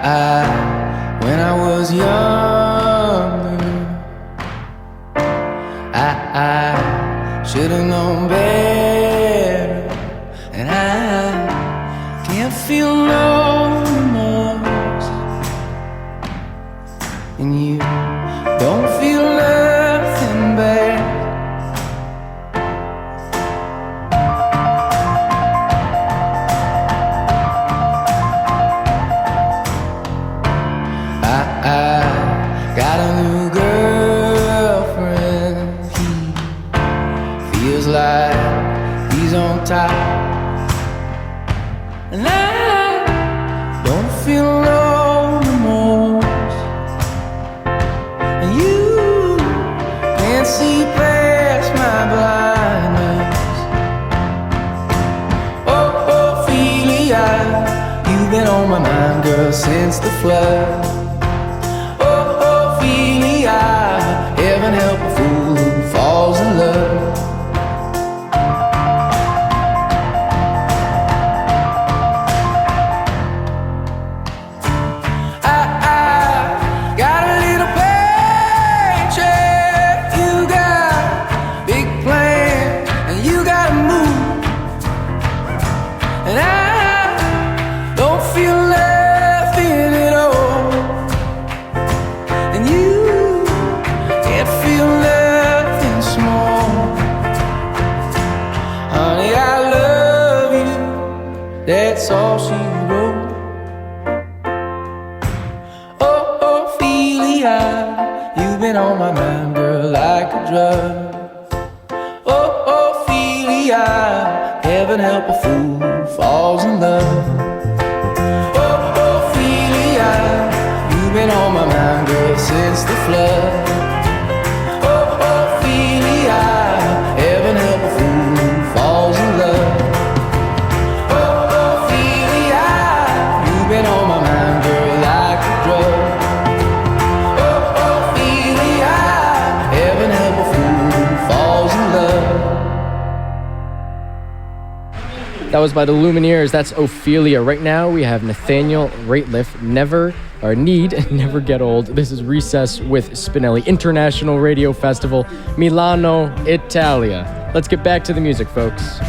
Speaker 15: When I was younger, I should have known better, and I can't feel no remorse, and you don't feel nothing bad. I got a new girlfriend. He feels like he's on top, and I don't feel no remorse. And you can't see past my blindness. Oh, Ophelia, you've been on my mind, girl, since the flood. Heaven help a fool who falls in love. I got a little paycheck. You got big plans, and you gotta move. And I don't feel nothing at all. And you can't feel nothing small. Honey, I love you, that's all she wrote. Oh, Ophelia, you've been on my mind, girl, like a drug. Oh, Ophelia, heaven help a fool who falls in love. Oh, Ophelia, you've been on my mind, girl, since the flood. Oh, Ophelia, heaven help a fool who falls in love. Oh, Ophelia, you've been on my mind, girl, like a drug. Oh, Ophelia, heaven help a fool who falls in love.
Speaker 2: That was by the Lumineers. That's Ophelia. Right now we have Nathaniel Rateliff, Never Get Old. This is Recess with Spinelli, International Radio Festival, Milano, Italia. Let's get back to the music, folks.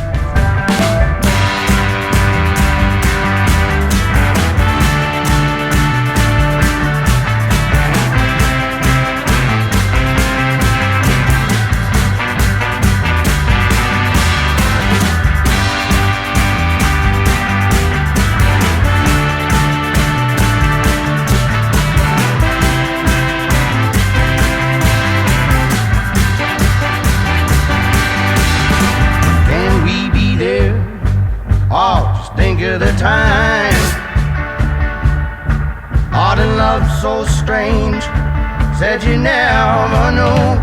Speaker 13: The time art and love so strange, said you never know.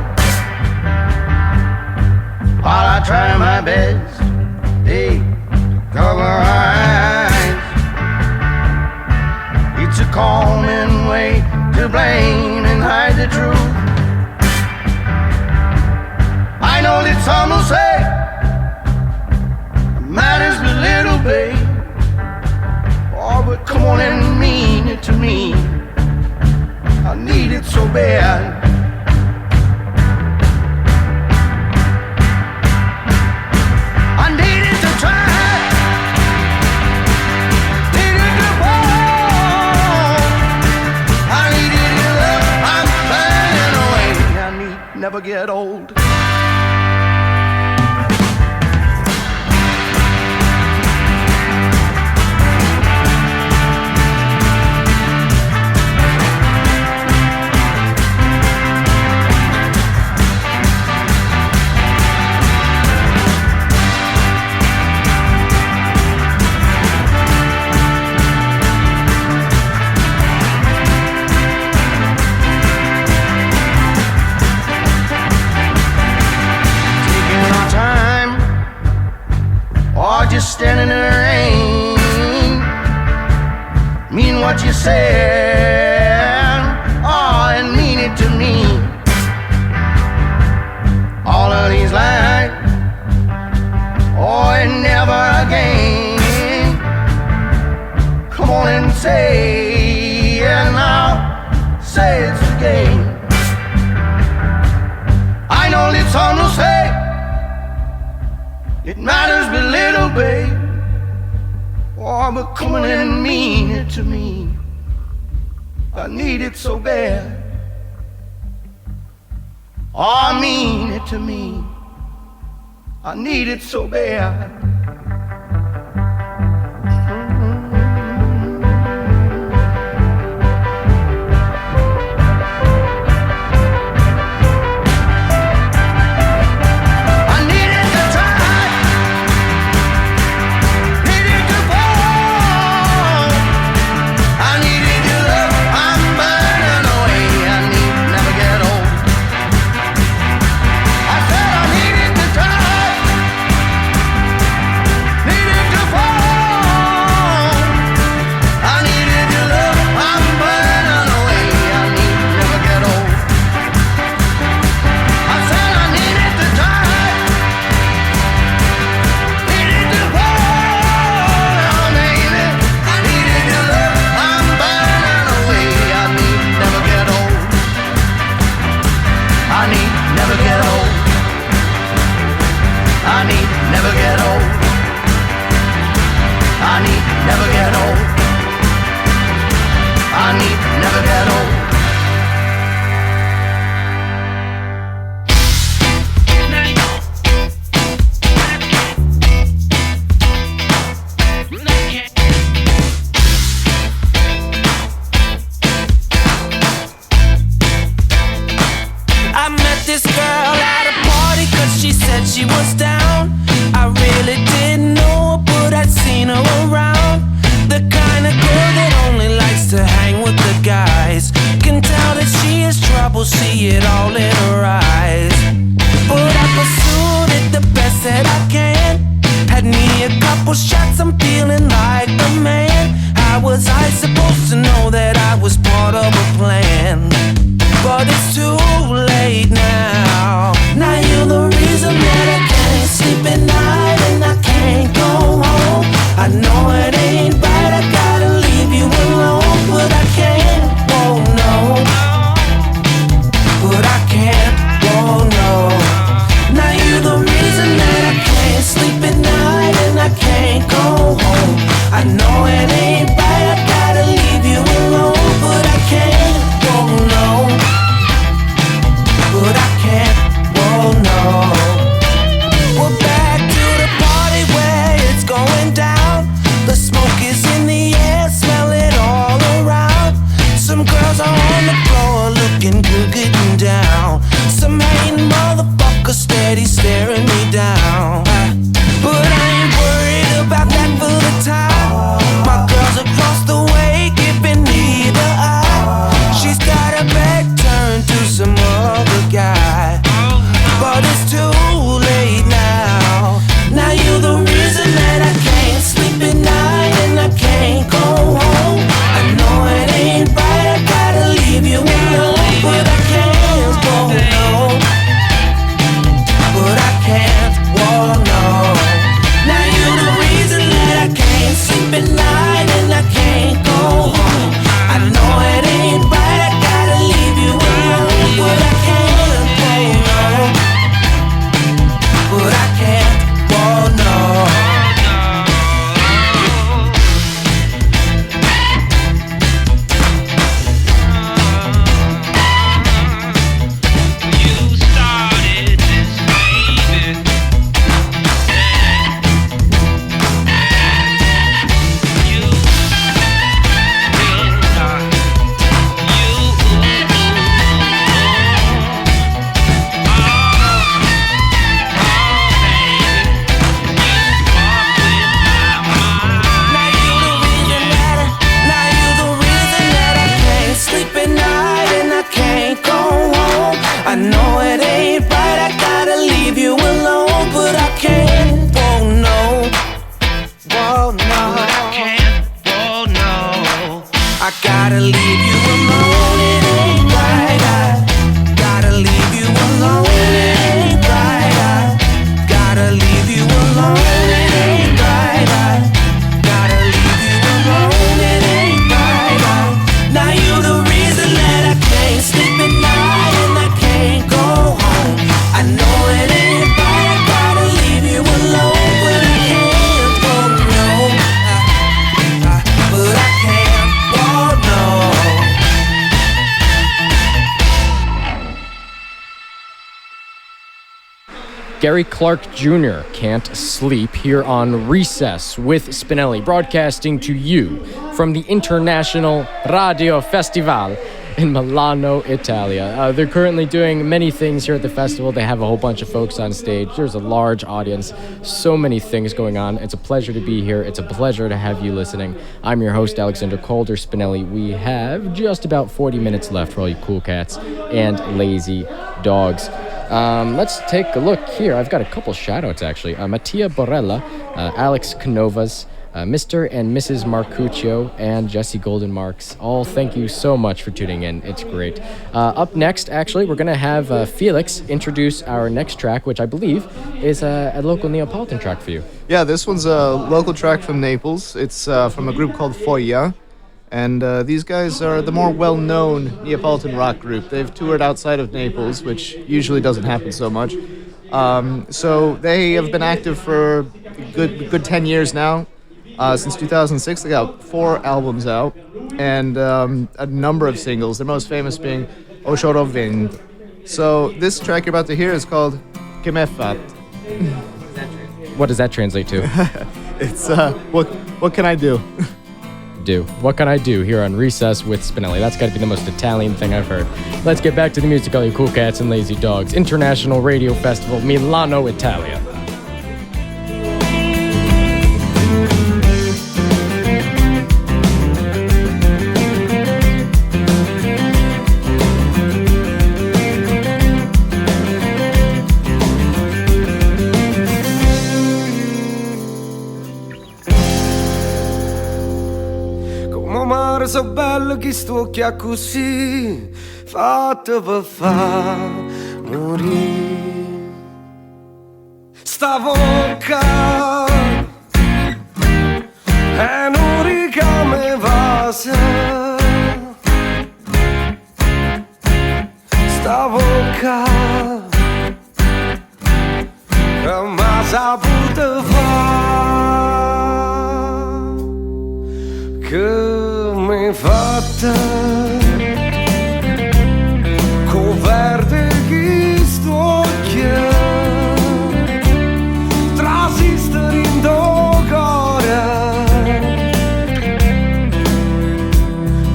Speaker 13: While I try my best, hey, to cover eyes, it's a common way to blame and hide the truth. I know that some will say matters but little, babe. Oh, but come on and mean it to me. I need it so bad. I need it to try. Need it to fall. I need it to love. I'm flying away. I need never get old. Just standing in the rain, mean what you said, oh, and mean it to me. All of these lies, oh, and never again. Come on and say song to say. It matters but little, babe. Oh, but coming and mean it to me. I need it so bad. Oh, I mean it to me. I need it so bad.
Speaker 3: I know
Speaker 2: Gary Clark Jr. Can't Sleep here on Recess with Spinelli, broadcasting to you from the International Radio Festival in Milano, Italia. They're currently doing many things here at the festival. They have a whole bunch of folks on stage. There's a large audience. So many things going on. It's a pleasure to be here. It's a pleasure to have you listening. I'm your host, Alexander Calder Spinelli. We have just about 40 minutes left for all you cool cats and lazy dogs. Let's take a look here. I've got a couple shout-outs, actually. Mattia Borella, Alex Canovas, Mr. and Mrs. Marcuccio, and Jesse Goldenmarks. All thank you so much for tuning in. It's great. Up next, actually, we're going to have Felix introduce our next track, which I believe is a local Neapolitan track for you.
Speaker 12: Yeah, this one's a local track from Naples. It's from a group called Foglia. And these guys are the more well-known Neapolitan rock group. They've toured outside of Naples, which usually doesn't happen so much. So they have been active for a good 10 years now. Since 2006, they got 4 albums out and a number of singles, their most famous being O Choro Vento. So this track you're about to hear is called Che m'è fatto.
Speaker 2: What does that translate to?
Speaker 12: It's, what can I do?
Speaker 2: What can I do here on Recess with Spinelli? That's got to be the most Italian thing I've heard. Let's get back to the music, all you cool cats and lazy dogs. International Radio Festival, Milano, Italia.
Speaker 16: So bello che stucchia così, fatto per far morire. Sta bocca e non ricame vasa. Sta bocca che m'ha saputo fare. Che m'hai fatta coperte chi stocchia trasistere in tuo cuore,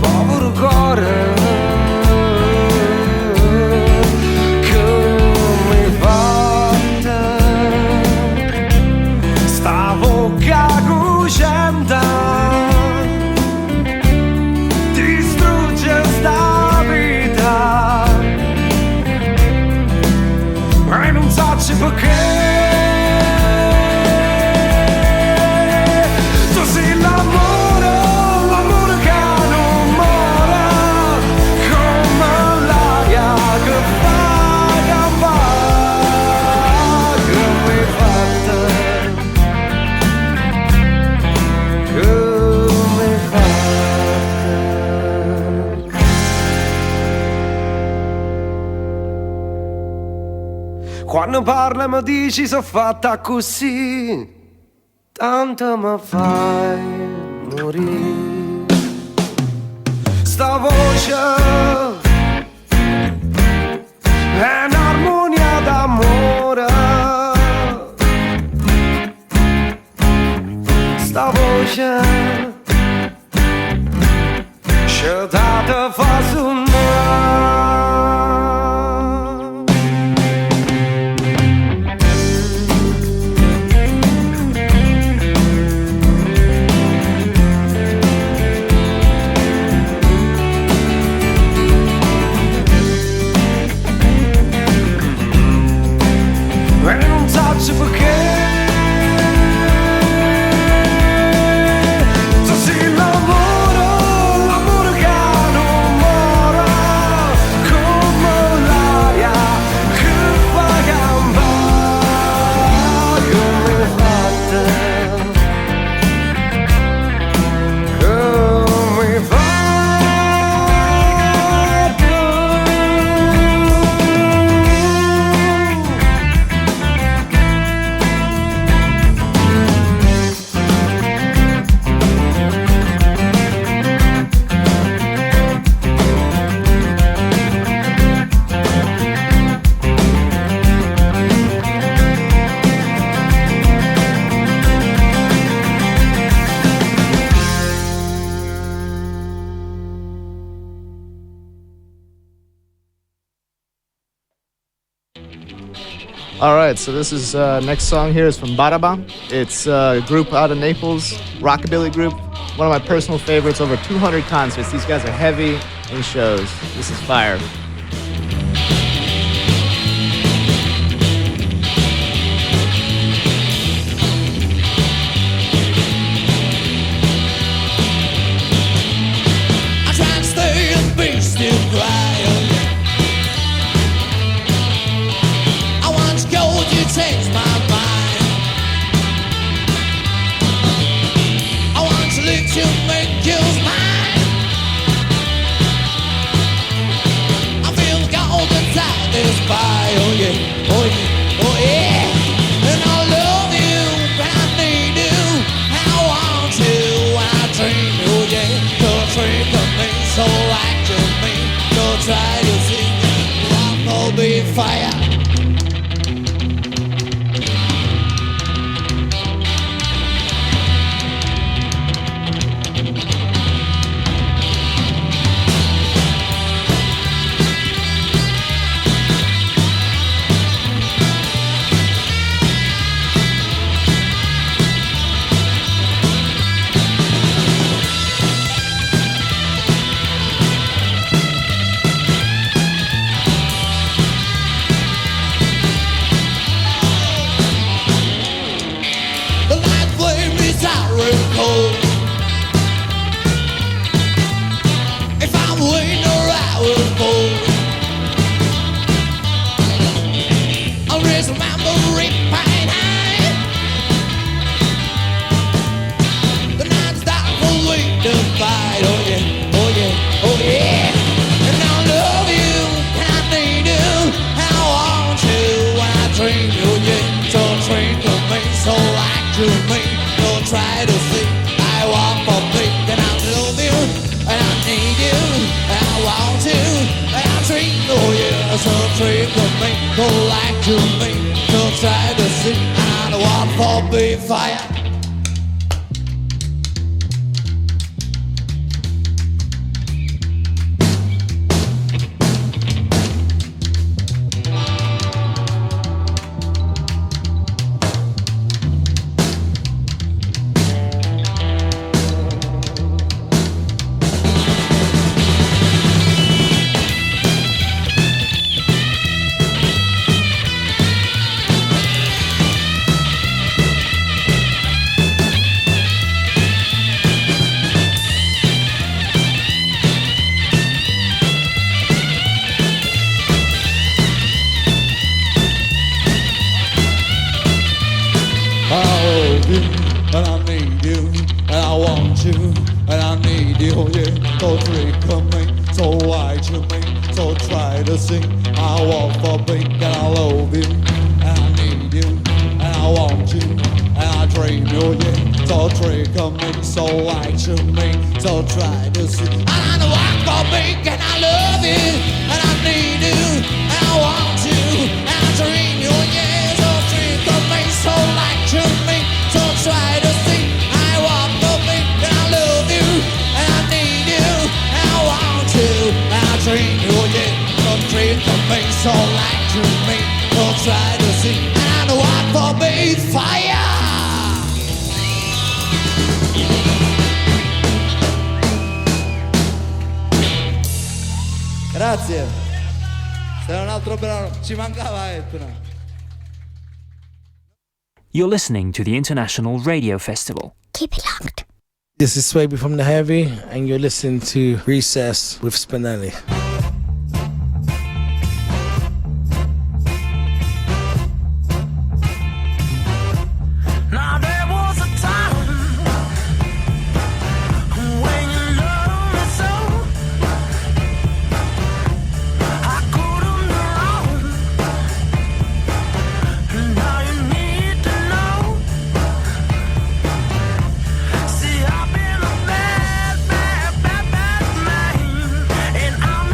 Speaker 16: povero cuore. Che m'hai fatta sta bocca cosciente perché tu sei l'amore, l'amore che non muore, come l'aria che fa campare. Che m'hai fatta, che m'hai fatta. Quando parla mi dici so fatta così, tanto mi fai morire. Sta voce è un'armonia d'amore. Sta voce c'è data fa suonare. Perché tu sei l'amore, l'amore che non muore.
Speaker 12: All right, so this is next song here is from Baraba. It's a group out of Naples, rockabilly group. One of my personal favorites, over 200 concerts. These guys are heavy in shows. This is fire.
Speaker 17: I try to stay and be still crying. I want to go, you change my mind. I want to let you make you mine. I feel like all the time is by, oh yeah, oh yeah, oh yeah. And I love you, and I need you, and I want you, and I dream, oh yeah. Don't dream of me, so like to me. Don't try to see me, I'm gonna be fire. The night flame is iron cold. If I'm waiting or I will fold. I'll raise my memory pine high. The night's dark for we to fight. Oh yeah, oh yeah, oh yeah. And I love you, and I need you, and I want you, and I dream you, yeah. So dream of me, so like to me. Don't try to see, I want for me, and I love you, and I need you, and I want you, and I dream, oh yeah. So dream of me, don't like to me. Don't try to see, I want for me fire. I love you, and I need you, and I want you, and I need you, yeah. Don't trick on me, so why you me, so try to sing. I want for me, and I love you, and I need you, and I want you, and I dream you, yeah. So trick on me, so why you me, so try to sing. I want for me, and I love you, and I need you, and I want you, and I dream you, yeah. So trick on me, so like to me, so try to see. I want for me, and I love you, and I need you, and I want you, and I dream you, yeah. So treat for me, so like to me, so try to see. And I want for me fire.
Speaker 18: Grazie. C'era un altro brano, ci mancava Etna.
Speaker 19: You're listening to the International Radio Festival.
Speaker 20: Keep it locked.
Speaker 21: This is Swaby from The Heavy, and you're listening to Recess with Spinelli.
Speaker 16: Now there was a time when you loved me so. I couldn't go wrong. Now you need to know. See, I've been a bad man, and I'm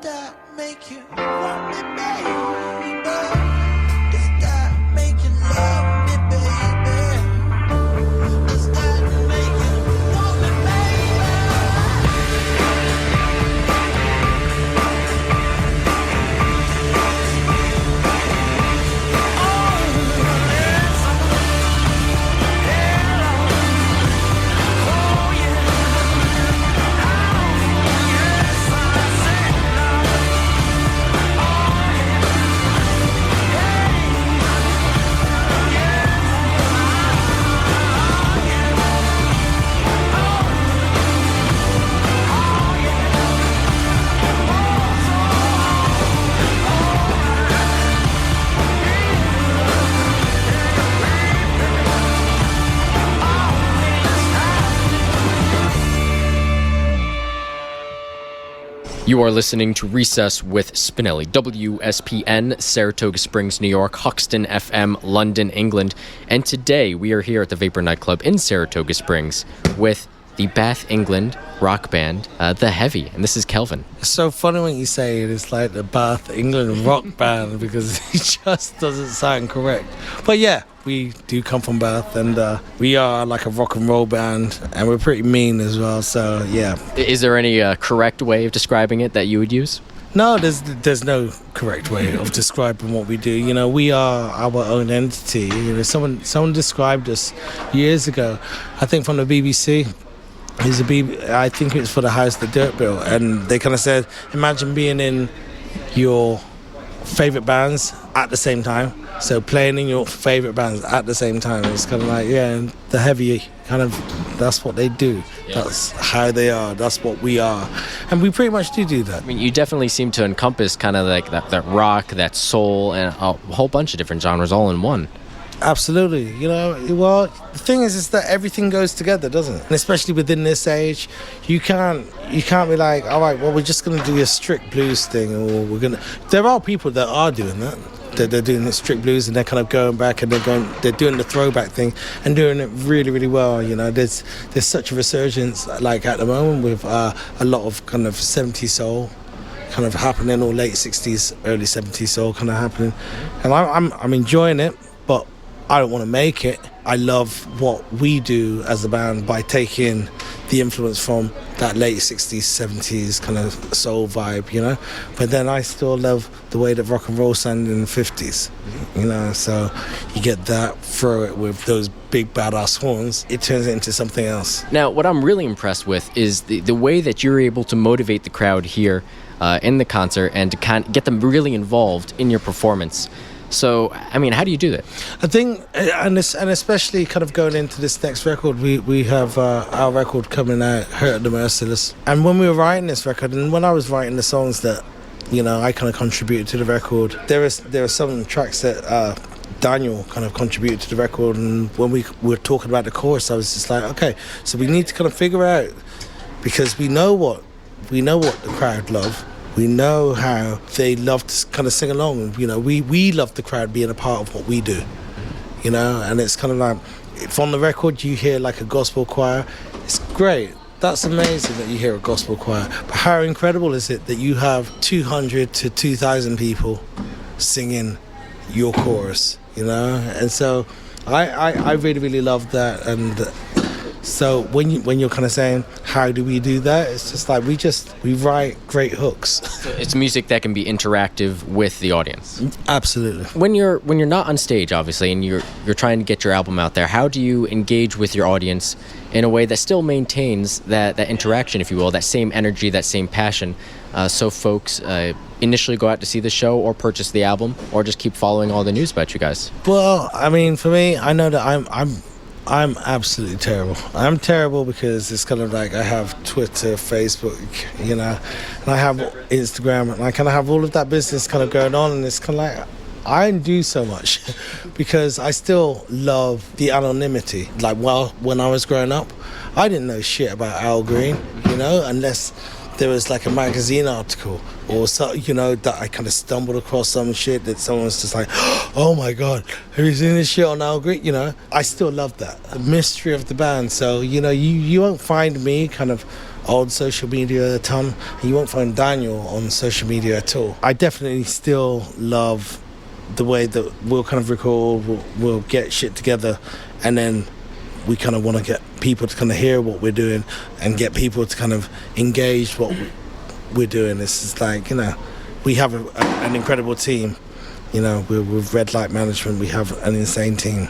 Speaker 16: that make you want me, baby? Does that make you love me, baby? Does that make you want me,
Speaker 2: You are listening to Recess with Spinelli, WSPN, Saratoga Springs, New York, Hoxton FM, London, England. And today we are here at the Vapor Nightclub in Saratoga Springs with the Bath, England rock band, The Heavy. And this is Kelvin.
Speaker 21: It's so funny when you say it's like the Bath, England rock band because it just doesn't sound correct. But yeah, we do come from Bath and we are like a rock and roll band and we're pretty mean as well. So yeah.
Speaker 2: Is there any correct way of describing it that you would use?
Speaker 21: No, there's no correct way of describing what we do. You know, we are our own entity. You know, someone described us years ago, I think from the BBC. I think it was for the House the Dirt Bill, and they kind of said, imagine being in your favourite bands at the same time. So playing in your favourite bands at the same time. It's kind of like, yeah, and The Heavy, kind of, that's what they do. Yeah. That's how they are. That's what we are. And we pretty much do that.
Speaker 2: I mean, you definitely seem to encompass kind of like that rock, that soul, and a whole bunch of different genres all in one.
Speaker 21: Absolutely. You know, well, the thing is that everything goes together, doesn't it? And especially within this age, you can't be like, all right, well, we're just going to do a strict blues thing, or there are people that are doing that. They're doing the strict blues and they're kind of going back and they're doing the throwback thing and doing it really, really well. You know, there's such a resurgence like at the moment with a lot of kind of 70s soul kind of happening, or late 60s, early 70s soul kind of happening. And I'm enjoying it, but I don't want to make it. I love what we do as a band by taking the influence from that late 60s, 70s kind of soul vibe, you know. But then I still love the way that rock and roll sounded in the 50s, you know. So you get that, throw it with those big badass horns, it turns it into something else.
Speaker 2: Now, what I'm really impressed with is the way that you're able to motivate the crowd here in the concert and to kind of get them really involved in your performance. So, I mean, how do you do that?
Speaker 21: I think, and especially kind of going into this next record, we have our record coming out, Hurt the Merciless. And when we were writing this record, and when I was writing the songs that, you know, I kind of contributed to the record, there are some tracks that Daniel kind of contributed to the record. And when we were talking about the chorus, I was just like, okay, so we need to kind of figure out, because we know what the crowd love. We know how they love to kind of sing along. You know, we love the crowd being a part of what we do. You know, and it's kind of like, if on the record you hear like a gospel choir, it's great. That's amazing that you hear a gospel choir. But how incredible is it that you have 200 to 2,000 people singing your chorus, you know? And so I really, really love that. And so when you're kind of saying, how do we do that? It's just like we write great hooks.
Speaker 2: So it's music that can be interactive with the audience.
Speaker 21: Absolutely.
Speaker 2: When you're not on stage, obviously, and you're trying to get your album out there, how do you engage with your audience in a way that still maintains that interaction, if you will, that same energy, that same passion, so folks initially go out to see the show or purchase the album or just keep following all the news about you guys?
Speaker 21: Well, I mean, for me, I know that I'm absolutely terrible. I'm terrible because it's kind of like I have Twitter, Facebook, you know, and I have Instagram, and I kind of have all of that business kind of going on, and it's kind of like I don't do so much because I still love the anonymity. Like, well, when I was growing up, I didn't know shit about Al Green, you know, unless there was like a magazine article or so, you know, that I kind of stumbled across some shit that someone was just like, oh my God, have you seen this shit on Al Green? You know, I still love that, the mystery of the band. So, you know, you won't find me kind of on social media a ton. And you won't find Daniel on social media at all. I definitely still love the way that we'll kind of record, we'll get shit together, and then we kind of want to get people to kind of hear what we're doing and get people to kind of engage what we're doing. It's just like, you know, we have an incredible team. You know, with Red Light Management, we have an insane team.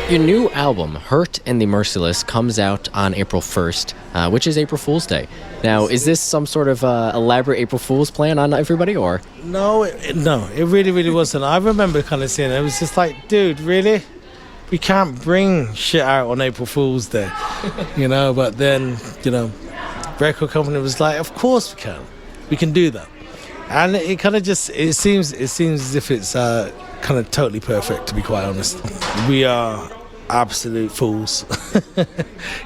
Speaker 2: Your new album, Hurt and the Merciless, comes out on April 1st, which is April Fool's Day. Now, is this some sort of elaborate April Fool's plan on everybody, or?
Speaker 21: No, it really, really wasn't. I remember kind of seeing it. It was just like, dude, really? We can't bring shit out on April Fool's Day, you know? But then, you know, record company was like, of course we can. We can do that. And it kind of just, it seems as if it's kind of totally perfect, to be quite honest. We are absolute fools.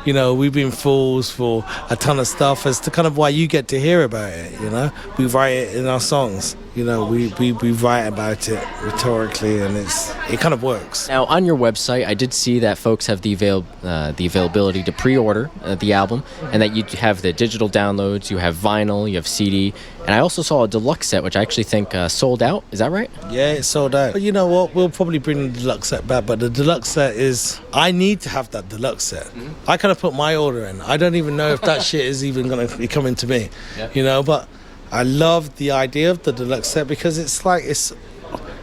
Speaker 21: You know, we've been fools for a ton of stuff as to kind of why you get to hear about it, you know. We write it in our songs, you know, we write about it rhetorically, and it kind of works.
Speaker 2: Now, on your website, I did see that folks have the availability to pre-order the album, and that you have the digital downloads, you have vinyl, you have CD, and I also saw a deluxe set, which I actually think sold out. Is that right?
Speaker 21: Yeah, it's sold out. But you know what? We'll probably bring the deluxe set back, but the deluxe set is... I need to have that deluxe set. Mm-hmm. I kind of put my order in. I don't even know if that shit is even going to be coming to me, you know, but I love the idea of the deluxe set because it's like,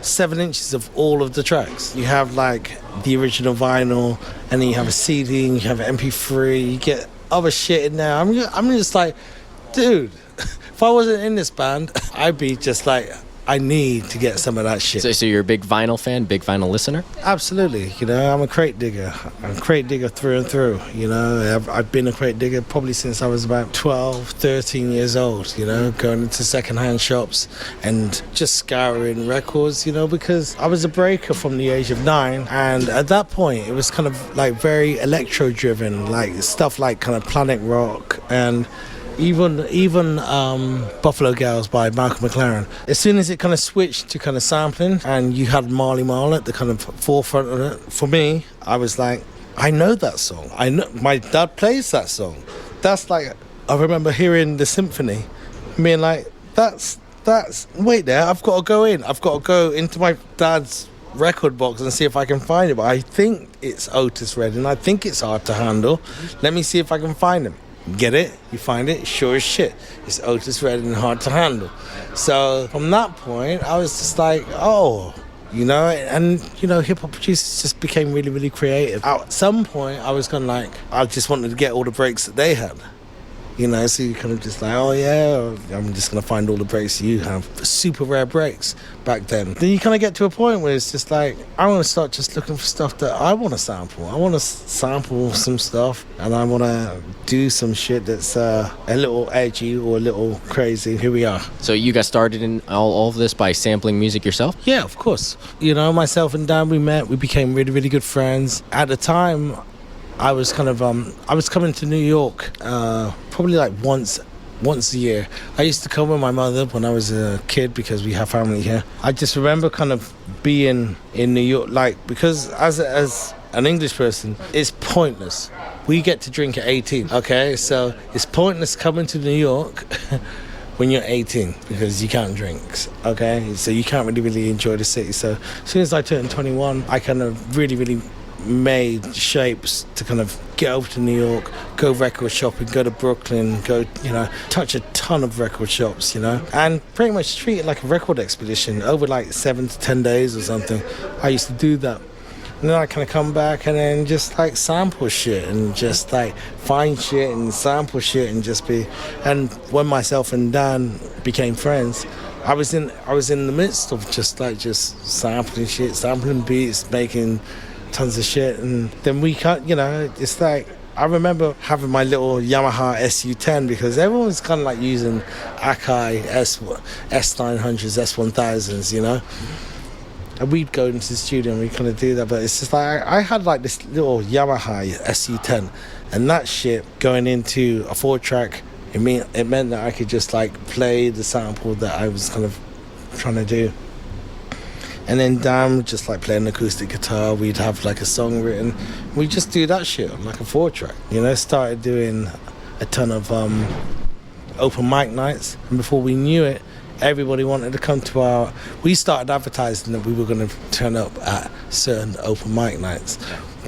Speaker 21: 7 inches of all of the tracks. You have like the original vinyl, and then you have a CD, and you have an MP3. You get other shit in there. I'm just like, dude, if I wasn't in this band, I'd be just like, I need to get some of that shit.
Speaker 2: So you're a big vinyl fan, big vinyl listener?
Speaker 21: Absolutely. You know, I'm a crate digger. I'm a crate digger through and through. You know, I've been a crate digger probably since I was about 12, 13 years old, you know, going into secondhand shops and just scouring records, you know, because I was a breaker from the age of 9. And at that point, it was kind of like very electro-driven, like stuff like kind of Planet Rock and even Buffalo Gals by Malcolm McLaren. As soon as it kind of switched to kind of sampling and you had Marley Marl at the kind of forefront of it, for me, I was like, I know that song. I know my dad plays that song. That's like, I remember hearing the symphony, being like, that's wait there, I've got to go into my dad's record box and see if I can find it. But I think it's Otis Redding. I think it's Hard to Handle. Let me see if I can find him. Get it? You find it? Sure as shit. It's Otis Redding, Hard to Handle. So from that point, I was just like, oh, you know, and, you know, hip-hop producers just became really, really creative. At some point, I was kind of like, I just wanted to get all the breaks that they had. You know, so you kind of just like, oh yeah, I'm just going to find all the breaks you have. Super rare breaks back then. Then you kind of get to a point where it's just like, I want to start just looking for stuff that I want to sample. I want to sample some stuff, and I want to do some shit that's a little edgy or a little crazy. Here we are.
Speaker 2: So you got started in all of this by sampling music yourself?
Speaker 21: Yeah, of course. You know, myself and Dan, we met, we became really, really good friends. At the time, I was kind of, I was coming to New York probably like once a year. I used to come with my mother when I was a kid because we have family here. I just remember kind of being in New York, like, because as an English person, it's pointless. We get to drink at 18, okay? So it's pointless coming to New York when you're 18 because you can't drink, okay? So you can't really enjoy the city. So as soon as I turned 21, I kind of really made shapes to kind of get over to New York, go record shopping, go to Brooklyn, go, you know, touch a ton of record shops, you know, and pretty much treat it like a record expedition over like 7 to 10 days or something. I used to do that. And then I kind of come back and then just like sample shit and just like find shit and sample shit and just be. And when myself and Dan became friends, I was in the midst of just sampling shit, sampling beats, making tons of shit. And then we can't, you know, it's like, I remember having my little Yamaha SU10 because everyone was kind of like using Akai S900s, S1000s, you know. And we'd go into the studio and we kind of do that, but it's just like, I had like this little Yamaha SU10, and that shit going into a 4-track, it meant that I could just like play the sample that I was kind of trying to do. And then Dan would just like play an acoustic guitar. We'd have like a song written. We just do that shit on like a 4-track. You know, started doing a ton of open mic nights. And before we knew it, everybody wanted to come to our... We started advertising that we were going to turn up at certain open mic nights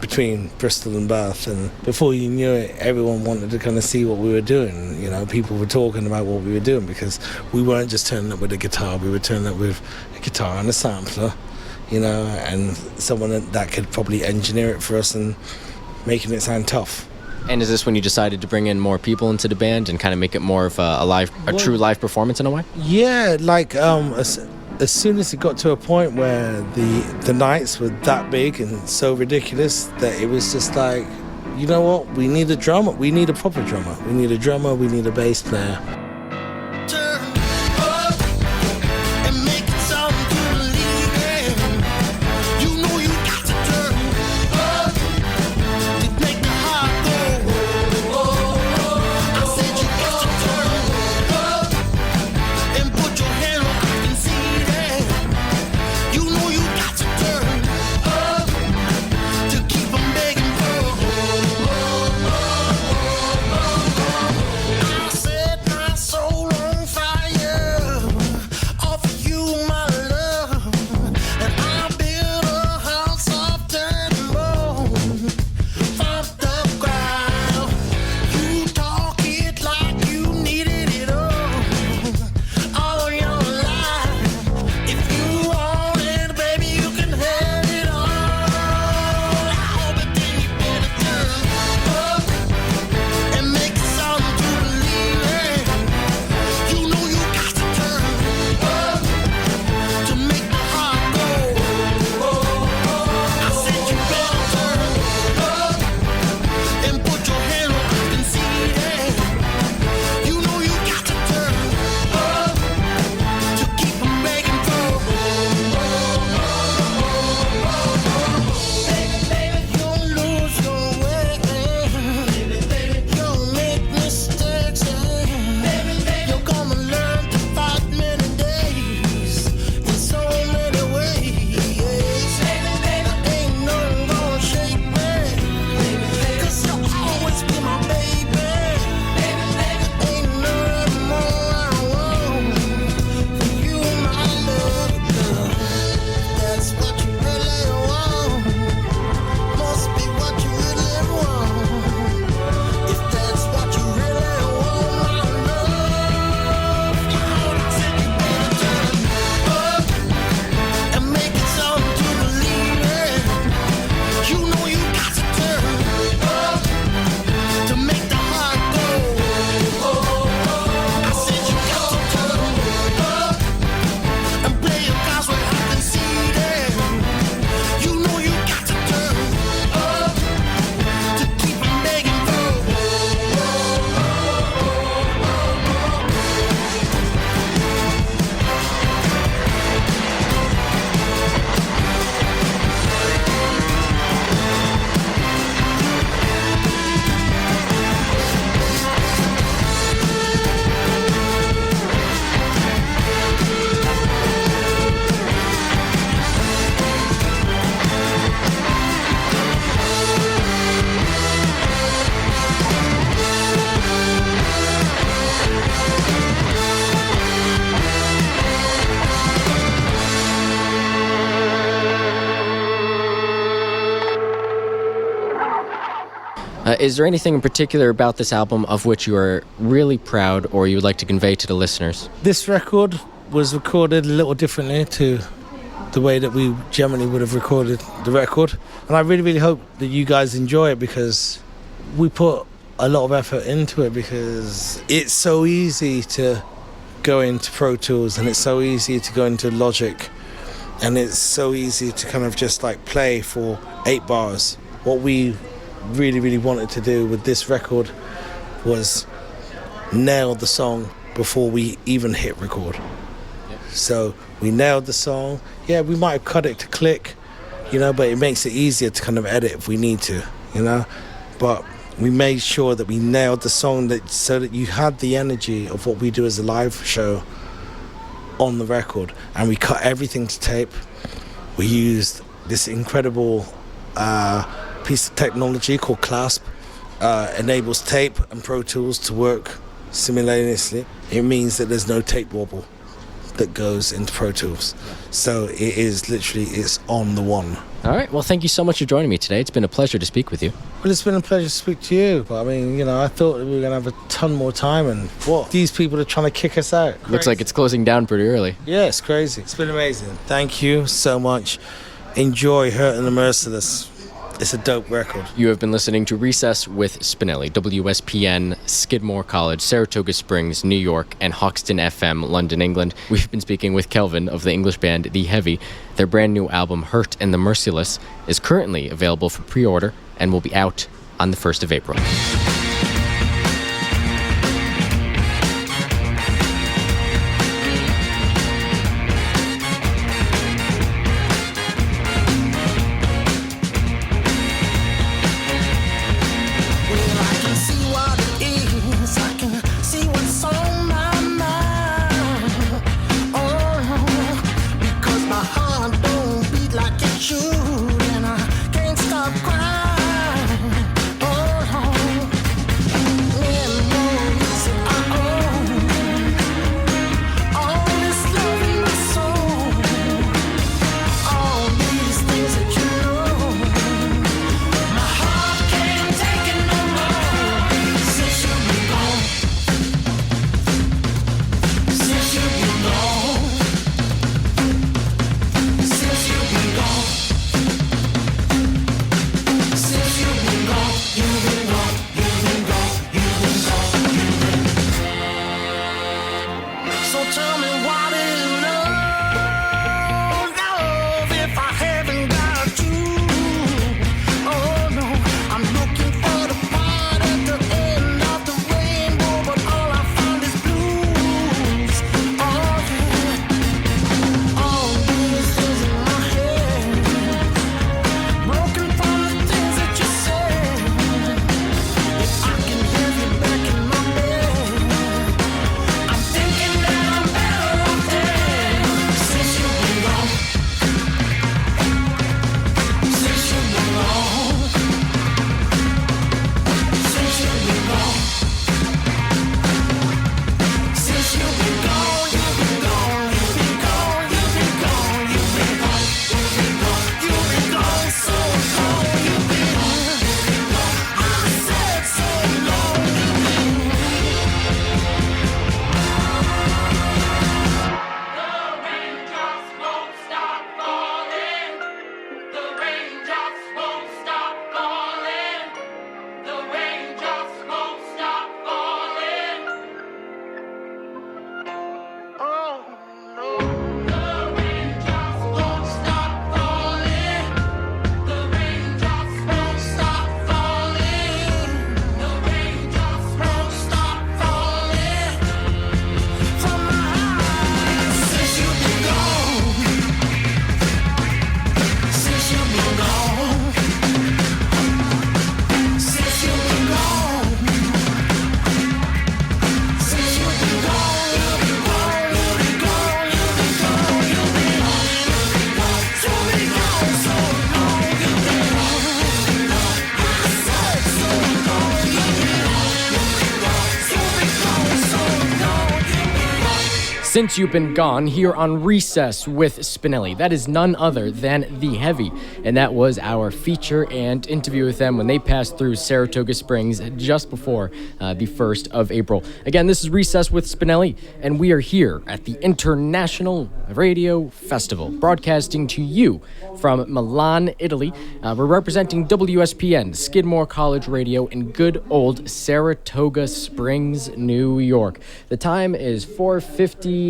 Speaker 21: between Bristol and Bath. And before you knew it, everyone wanted to kind of see what we were doing. You know, people were talking about what we were doing because we weren't just turning up with a guitar. We were turning up with a guitar and a sampler, you know, and someone that could probably engineer it for us and making it sound tough.
Speaker 2: And is this when you decided to bring in more people into the band and kind of make it more of a true live performance in a way?
Speaker 21: Yeah, like as soon as it got to a point where the nights were that big and so ridiculous that it was just like, you know what, we need a drummer. We need a proper drummer. We need a drummer. We need a bass player.
Speaker 2: Is there anything in particular about this album of which you are really proud or you would like to convey to the listeners?
Speaker 21: This record was recorded a little differently to the way that we generally would have recorded the record. And I really, really hope that you guys enjoy it, because we put a lot of effort into it, because it's so easy to go into Pro Tools and it's so easy to go into Logic and it's so easy to kind of just like play for 8 bars. What we really, really wanted to do with this record was nail the song before we even hit record. So we nailed the song. Yeah, we might have cut it to click, but it makes it easier to kind of edit if we need to, But we made sure that we nailed the song so that you had the energy of what we do as a live show on the record. And we cut everything to tape. We used this incredible piece of technology called Clasp. Enables tape and Pro Tools to work simultaneously. It means that there's no tape wobble that goes into Pro Tools. So it is literally, it's on the one.
Speaker 2: All right. Well, thank you so much for joining me today. It's been a pleasure to speak with you.
Speaker 21: Well, it's been a pleasure to speak to you. But I mean, I thought we were going to have a ton more time, and what? These people are trying to kick us out. Crazy.
Speaker 2: Looks like it's closing down pretty early.
Speaker 21: Yeah, it's crazy. It's been amazing. Thank you so much. Enjoy Hurt and the Merciless. It's a dope record.
Speaker 2: You have been listening to Recess with Spinelli, WSPN, Skidmore College, Saratoga Springs, New York, and Hoxton FM, London, England. We've been speaking with Kelvin of the English band The Heavy. Their brand new album, Hurt and the Merciless, is currently available for pre-order and will be out on the 1st of April. Since You've Been Gone here on Recess with Spinelli. That is none other than The Heavy, and that was our feature and interview with them when they passed through Saratoga Springs just before the 1st of April. Again, this is Recess with Spinelli, and we are here at the International Radio Festival, broadcasting to you from Milan, Italy. We're representing WSPN, Skidmore College Radio, in good old Saratoga Springs, New York. The time is 4:56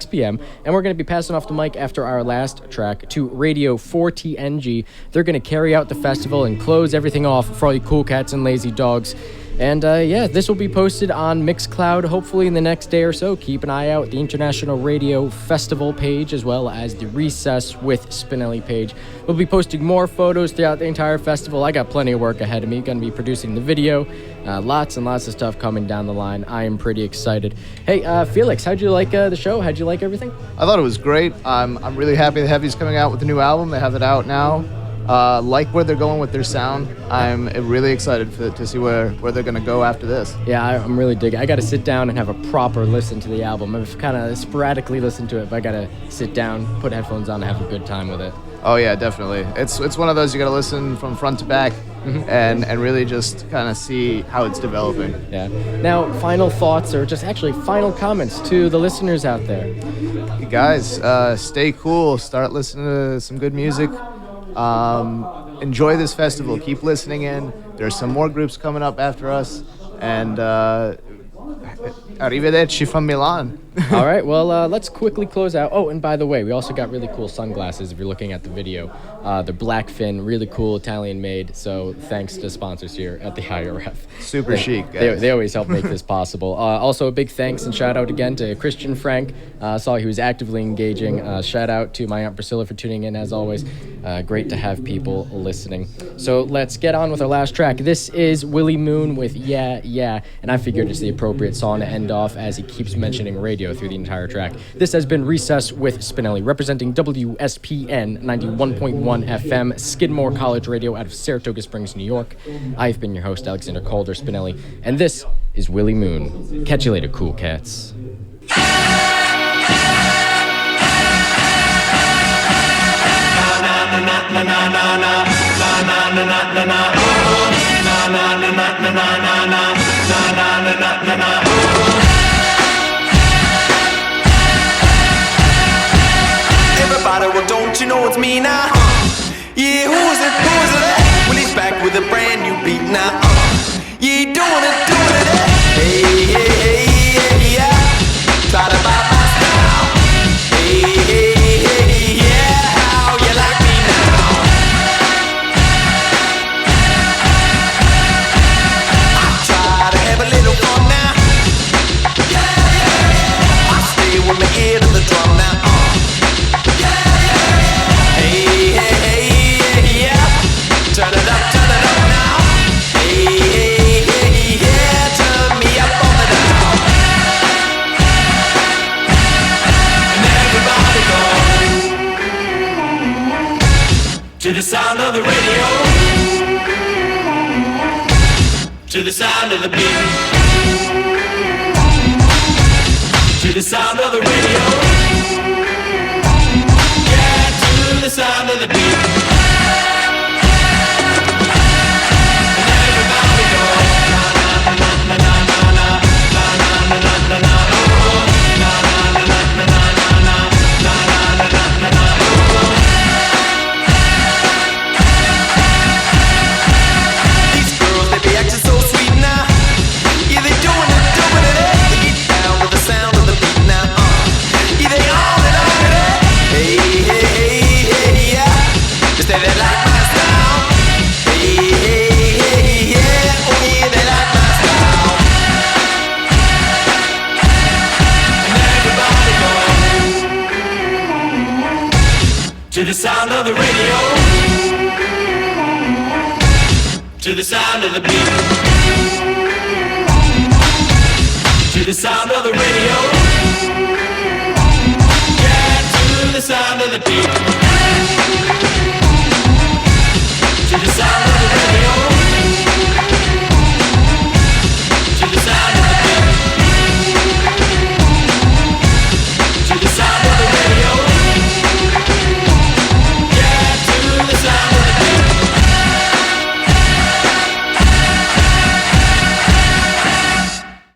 Speaker 2: p.m., and we're going to be passing off the mic after our last track to Radio 4TNG. They're going to carry out the festival and close everything off for all you cool cats and lazy dogs. And this will be posted on Mixcloud hopefully in the next day or so. Keep an eye out the International Radio Festival page as well as the Recess with Spinelli page. We'll be posting more photos throughout the entire festival. I got plenty of work ahead of me. Going to be producing the video. Lots and lots of stuff coming down the line. I am pretty excited. Hey, Felix, how'd you like the show? How'd you like everything?
Speaker 12: I thought it was great. I'm really happy the Heavy's coming out with a new album. They have it out now. Like where they're going with their sound. I'm really excited to see where they're going to go after this.
Speaker 2: Yeah, I'm really digging. I got to sit down and have a proper listen to the album. I've kind of sporadically listened to it, but I got to sit down, put headphones on, and have a good time with it.
Speaker 12: Oh yeah, definitely. It's one of those you got to listen from front to back and really just kind of see how it's developing.
Speaker 2: Yeah. Now, final thoughts or just actually final comments to the listeners out there.
Speaker 12: You guys, stay cool. Start listening to some good music. Enjoy this festival. Keep listening in. There's some more groups coming up after us. And arrivederci from Milan.
Speaker 2: All right, well, let's quickly close out. Oh, and by the way, we also got really cool sunglasses if you're looking at the video. They're Blackfin, really cool, Italian-made, so thanks to sponsors here at the IRF.
Speaker 12: Super chic, guys.
Speaker 2: They always help make this possible. Also, a big thanks and shout-out again to Christian Frank. Saw he was actively engaging. Shout-out to my Aunt Priscilla for tuning in, as always. Great to have people listening. So let's get on with our last track. This is Willie Moon with Yeah, Yeah, and I figured it's the appropriate song to end off as he keeps mentioning radio through the entire track. This has been Recess with Spinelli, representing WSPN 91.1 FM, Skidmore College Radio out of Saratoga Springs, New York. I've been your host, Alexander Calder Spinelli, and this is Willie Moon. Catch you later, cool cats.
Speaker 3: Everybody, well, don't you know it's me now? Yeah, who is it? Well, he's back with a brand new beat now. Yeah, doing it. Hey, hey, hey, hey, yeah. Try to buy my style. Hey, hey, hey, yeah. How you like me now? I try to have a little fun now. Yeah, yeah, yeah. I stay with my ear to the drum now. Turn it up now. Hey, hey, hey, yeah, turn me up on the dial. And everybody go to the sound of the radio, to the sound of the beat, to the sound of the radio, yeah, to the sound of the beat. To the sound of the radio, to the sound of the beat, to the sound of the radio, yeah, to the sound of the beat.